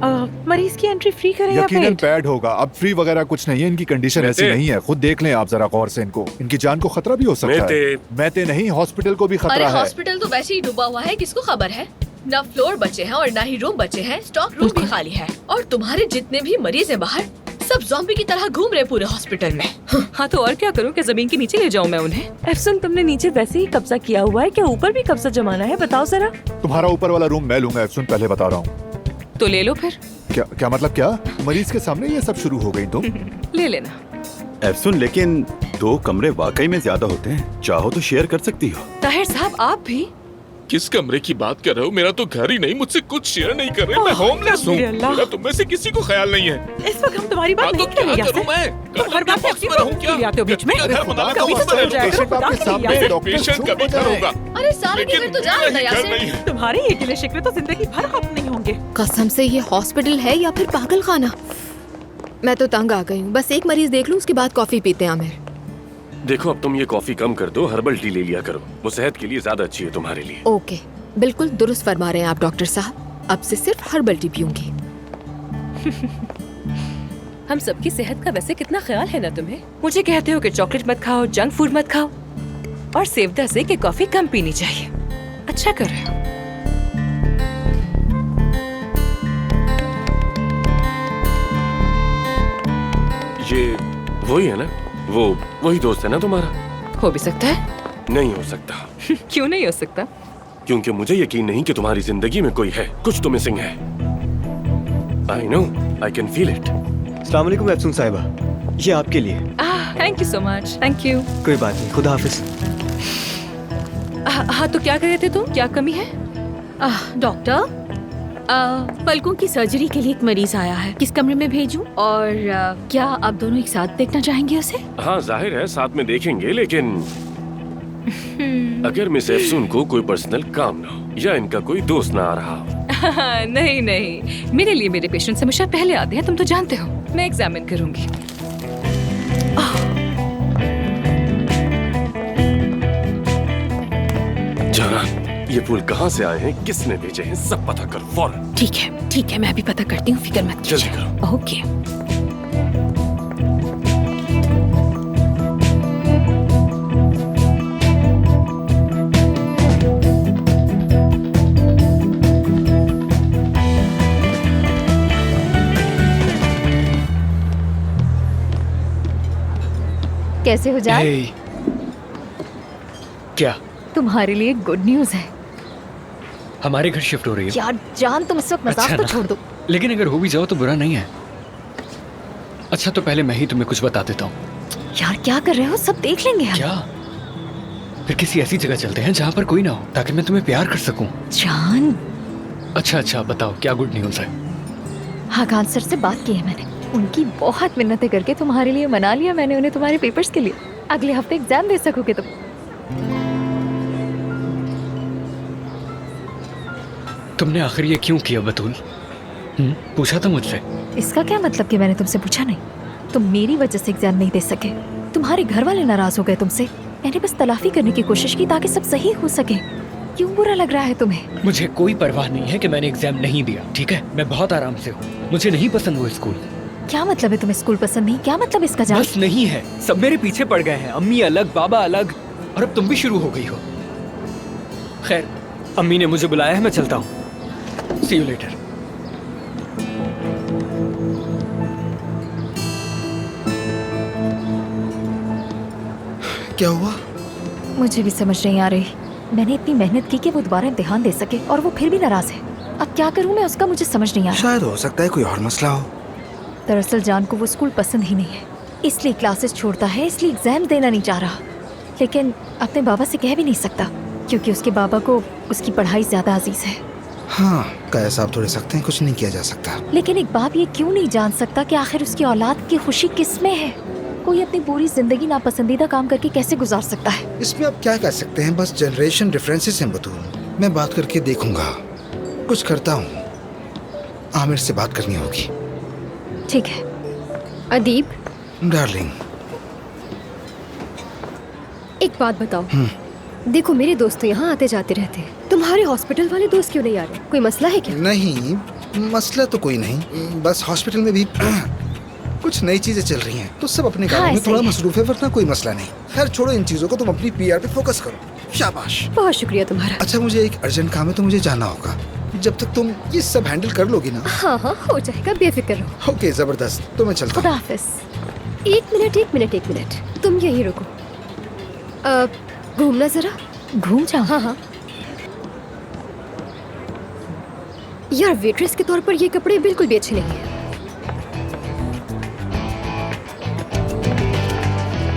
मरीज की एंट्री फ्री करें या यकीनन पेड? पैड होगा। अब फ्री वगैरह कुछ नहीं है, इनकी कंडीशन ऐसी नहीं है। खुद देख लें आप जरा गौर से इनको। इनकी जान को खतरा भी हो सकता है। मैते नहीं, हॉस्पिटल को भी अरे खतरा है। हॉस्पिटल तो वैसे ही डूबा हुआ है, किसको खबर है? ना फ्लोर बचे हैं और ना ही रूम बचे हैं, स्टॉक रूम भी खाली है। और तुम्हारे जितने भी मरीज हैं बाहर, सब ज़ॉम्बी की तरह घूम रहे पूरे हॉस्पिटल में। हाँ तो और क्या करूँ, क्या जमीन के नीचे ले जाऊँ मैं उन्हें? अफसन, तुमने नीचे वैसे ही कब्जा किया हुआ है, क्या ऊपर भी कब्जा जमाना है? बताओ जरा। तुम्हारा ऊपर वाला रूम मैं लूंगा अफसून, पहले बता रहा हूँ। तो ले लो फिर। क्या मतलब? क्या मरीज के सामने ये सब शुरू हो गई तुम? ले लेना। एफसुन, लेकिन 2 कमरे वाकई में ज्यादा होते हैं। चाहो तो शेयर कर सकती हो। ताहिर साहब आप भी? किस कमरे की बात कर रहे हो? मेरा तो घर ही नहीं, मुझसे कुछ शेयर नहीं कर रहे। मैं होमलेस हूँ। मेरा तुम में से किसी को ख्याल नहीं है। इस वक्त हम तुम्हारी बात नहीं करेंगे। क्या करूं मैं? हर बात में अपनी रहूं क्या? आते हो बीच में। घर बना कभी तो चल जाएगा। पेशेंट कभी घर होगा। अरे सारे के घर तो जा रहे हैं। तुम्हारे ये गिले शिकवे तो जिंदगी भर खत्म नहीं होंगे। कसम से ये हॉस्पिटल है या फिर पागल खाना? मैं तो तंग आ गई हूँ। बस एक मरीज देख लूं, उसके बाद कॉफी पीते हैं आमिर। देखो अब तुम ये कॉफी कम कर दो, हर्बल टी ले लिया करो। वो सेहत के लिए ज्यादा अच्छी है तुम्हारे लिए। ओके, बिल्कुल दुरुस्त फरमा रहे हैं आप डॉक्टर साहब। अब से सिर्फ हर्बल टी पीऊंगी। हम सबकी सेहत का वैसे कितना ख्याल है ना तुम्हें? मुझे कहते हो कि चॉकलेट मत खाओ, जंक फूड मत खाओ, और सेवदा से कि कॉफी कम पीनी चाहिए। अच्छा कर रहे हो। ये वही है ना? वही दोस्त है ना तुम्हारा? हो भी सकता है। नहीं हो सकता। क्यों नहीं हो सकता? क्योंकि मुझे यकीन नहीं कि तुम्हारी जिंदगी में कोई है। कुछ तो मिसिंग है। I know, I can feel it. अस्सलाम वालेकुम अफसून साहिबा, ये आपके लिए। Thank you so much. Thank you. कोई बात नहीं, खुदा हाफिज। हाँ, तो क्या कह रहे थे तुम? क्या कमी है? डॉक्टर, पलकों की सर्जरी के लिए एक मरीज आया है। किस कमरे में भेजूं? और क्या आप दोनों एक साथ देखना चाहेंगे उसे? हाँ, जाहिर है साथ में देखेंगे, लेकिन अगर मिस एफसून को कोई पर्सनल काम ना हो या इनका कोई दोस्त ना आ रहा हो। नहीं नहीं, मेरे लिए मेरे पेशेंट्स हमेशा पहले आते हैं, तुम तो जानते हो। मैं एग्जामिन करूंगी। जान, ये फूल कहाँ से आए हैं, किसने भेजे हैं, सब पता करो फौरन। ठीक है, मैं अभी पता करती हूँ, फिक्र मत कीजिए। जल्दी करो। ओके। कैसे हो जाए? Hey, क्या तुम्हारे लिए गुड न्यूज है हमारे घर शिफ्ट हो रही है? यार जान, तुम इस वक्त मजाक अच्छा तो ना। छोड़ दो। लेकिन अगर हो भी जाओ तो बुरा नहीं है। अच्छा, तो पहले मैं ही तुम्हें कुछ बता देता हूँ। यार क्या कर रहे हो, सब देख लेंगे हम। क्या? फिर किसी ऐसी जगह चलते हैं जहाँ पर कोई ना हो, ताकि मैं तुम्हें प्यार कर सकूं। जान। अच्छा, बताओ क्या गुड न्यूज है? हाँ, खान सर से बात की है मैंने। उनकी बहुत मिन्नतें करके तुम्हारे लिए मना लिया मैंने उन्हें, तुम्हारे पेपर्स के लिए। अगले हफ्ते एग्जाम दे सकोगे तुम। तुमने आखिर ये क्यों किया बतूल? पूछा था मुझसे? इसका क्या मतलब कि मैंने तुमसे पूछा नहीं? तुम मेरी वजह से एग्जाम नहीं दे सके, तुम्हारे घर वाले नाराज हो गए तुमसे। मैंने बस तलाफी करने की कोशिश की ताकि सब सही हो सके। क्यों बुरा लग रहा है तुम्हें? मुझे कोई परवाह नहीं है कि मैंने एग्जाम नहीं दिया, ठीक है? मैं बहुत आराम से हूँ। मुझे नहीं पसंद वो स्कूल। क्या मतलब है तुम्हें स्कूल पसंद नहीं? क्या मतलब इसका जान? बस नहीं है, सब मेरे पीछे पड़ गए हैं। अम्मी अलग, बाबा अलग, और अब तुम भी शुरू हो गई हो। खैर, अम्मी ने मुझे बुलाया है, मैं चलता हूँ। See you later. क्या हुआ? मुझे भी समझ नहीं आ रही। मैंने इतनी मेहनत की कि वो दोबारा इम्तिहान दे सके और वो फिर भी नाराज है। अब क्या करूँ मैं, उसका मुझे समझ नहीं आ रहा। शायद हो सकता है कोई और मसला हो। दरअसल जान को वो स्कूल पसंद ही नहीं है, इसलिए क्लासेस छोड़ता है, इसलिए एग्जाम देना नहीं चाह रहा। लेकिन अपने बाबा से कह भी नहीं सकता, क्योंकि उसके बाबा को उसकी पढ़ाई ज्यादा अजीज है। हाँ, कह साहब थोड़े सकते हैं, कुछ नहीं किया जा सकता। लेकिन एक बाप ये क्यों नहीं जान सकता कि आखिर उसकी औलाद की खुशी किस में है? कोई अपनी पूरी जिंदगी नापसंदीदा काम करके कैसे गुजार सकता है? इसमें आप क्या कर सकते हैं, बस जनरेशन डिफरेंसेस हैं बतूल। मैं बात करके देखूंगा, कुछ करता हूँ। आमिर से बात करनी होगी। ठीक है। अदीब, डार्लिंग, एक बात बताओ। देखो, मेरे दोस्त तो यहाँ आते जाते रहते हैं, तुम्हारे हॉस्पिटल वाले दोस्त क्यों नहीं आ रहे? कोई मसला है क्या? नहीं, मसला तो कोई नहीं, बस हॉस्पिटल में भी कुछ नई चीजें चल रही हैं, तो सब अपने कामों में थोड़ा मसरूफ है, वरना कोई मसला नहीं। खैर छोड़ो इन चीजों को, तुम अपनी पीआर पे फोकस करो। शाबाश, बहुत शुक्रिया तुम्हारा। अच्छा, मुझे एक अर्जेंट काम है तो मुझे जाना होगा। जब तक तुम ये सब हैंडल कर लोगी ना। हाँ हो जाएगा, बेफिक्र रहो। ओके, जबरदस्त, तो मैं चलता हूँ। खुदा हाफिज। एक मिनट, तुम यहीं रुको। घूमना जरा। घूम जाओ। हाँ। यार, वेट्रेस के तौर पर ये कपड़े बिल्कुल भी अच्छे नहीं हैं।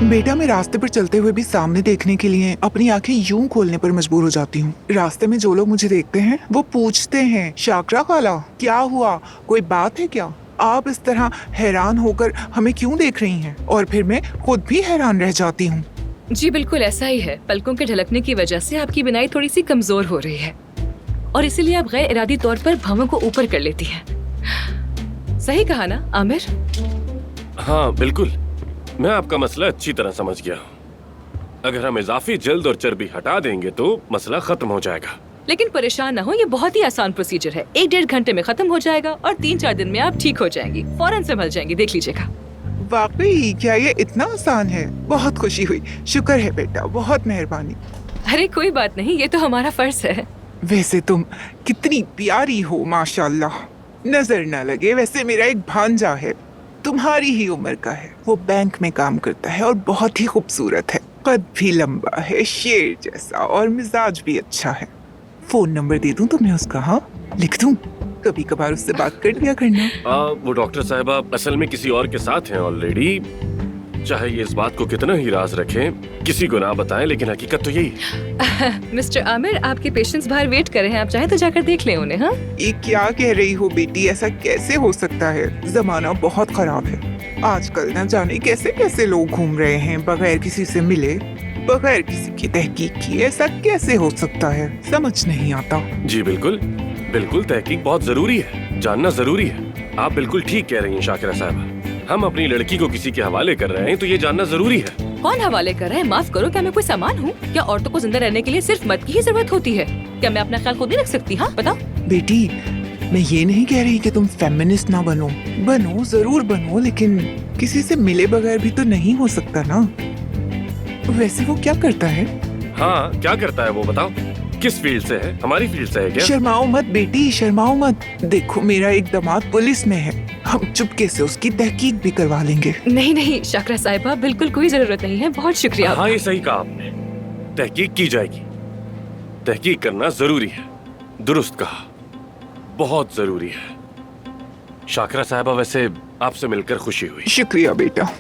बेटा, मैं रास्ते पर चलते हुए भी सामने देखने के लिए अपनी आंखें यूं खोलने पर मजबूर हो जाती हूँ। रास्ते में जो लोग मुझे देखते हैं वो पूछते हैं, शाकरा खाला क्या हुआ, कोई बात है क्या? आप इस तरह हैरान होकर हमें क्यों देख रही हैं? और फिर मैं खुद भी हैरान रह जाती हूँ। जी बिल्कुल ऐसा ही है। पलकों के ढलकने की वजह से आपकी बिनाई थोड़ी सी कमजोर हो रही है और इसीलिए आप गैर इरादी तौर पर भौहों को ऊपर कर लेती हैं। सही कहा ना आमिर? हाँ बिल्कुल, मैं आपका मसला अच्छी तरह समझ गया हूँ। अगर हम इजाफी जल्द और चर्बी हटा देंगे तो मसला खत्म हो जाएगा। लेकिन परेशान ना हो, ये बहुत ही आसान प्रोसीजर है। 1-1.5 घंटे में खत्म हो जाएगा और 3-4 दिन में आप ठीक हो जाएंगी, फौरन संभल जाएंगी, देख लीजिएगा। वाकई क्या ये इतना आसान है? बहुत खुशी हुई, शुक्र है बेटा, बहुत मेहरबानी। अरे कोई बात नहीं, ये तो हमारा फर्ज है। वैसे तुम कितनी प्यारी हो माशाल्लाह, नजर न लगे। वैसे मेरा एक भांजा है, तुम्हारी ही उम्र का है, वो बैंक में काम करता है और बहुत ही खूबसूरत है, कद भी लंबा है, शेर जैसा, और मिजाज भी अच्छा है। फोन नंबर दे दूं तुम्हें उसका? हाँ, लिख दूं? कभी कभार उससे बात कर लिया करना। वो डॉक्टर साहिबा असल में किसी और के साथ हैं ऑलरेडी। चाहे ये इस बात को कितना ही राज रखें, किसी को ना बताएं, लेकिन हकीकत तो यही है। मिस्टर आमिर, आपके पेशेंट्स बाहर वेट कर रहे हैं, आप चाहे तो जाकर देख लें उन्हें। हाँ, ये क्या कह रही हो बेटी, ऐसा कैसे हो सकता है? जमाना बहुत खराब है। आजकल न जाने कैसे कैसे लोग घूम रहे हैं बगैर किसी से मिले, बगैर किसी की तहकीक किए। ऐसा कैसे हो सकता है, समझ नहीं आता। जी बिल्कुल बिल्कुल, तहकीक बहुत जरूरी है, जानना जरूरी है। आप बिल्कुल ठीक कह रही हैं शाकिरा साहबा। हम अपनी लड़की को किसी के हवाले कर रहे हैं तो ये जानना जरूरी है। कौन हवाले कर रहा है? माफ करो, क्या मैं कोई सामान हूँ? क्या औरतों को जिंदा रहने के लिए सिर्फ मर्द की ही जरूरत होती है? क्या मैं अपना ख्याल खुद नहीं रख सकती? हाँ बताओ। बेटी, मैं ये नहीं कह रही कि तुम फेमिनिस्ट ना बनो, बनो जरूर बनो, लेकिन किसी से मिले बगैर भी तो नहीं हो सकता ना। वैसे वो क्या करता है? हाँ, क्या करता है वो बताओ? किस फील्ड से है? हमारी फील्ड से है क्या? शर्माओ मत बेटी, शर्माओ मत। देखो मेरा एक दामाद पुलिस में है, हम चुपके से उसकी तहकीक भी करवा लेंगे। नहीं नहीं शाकिरा साहिबा, बिल्कुल कोई जरूरत नहीं है, बहुत शुक्रिया। हाँ ये सही कहा आपने, तहकीक की जाएगी। तहकीक करना जरूरी है, दुरुस्त कहा, बहुत जरूरी है। शाकिरा साहिबा, वैसे आपसे मिलकर खुशी हुई। शुक्रिया बेटा।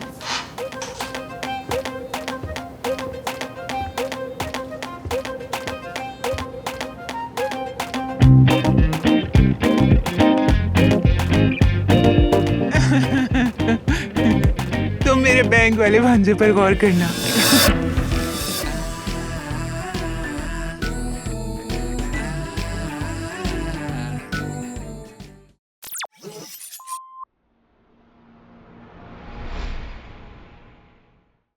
तुम मेरे बैंक वाले भांजे पर गौर करना।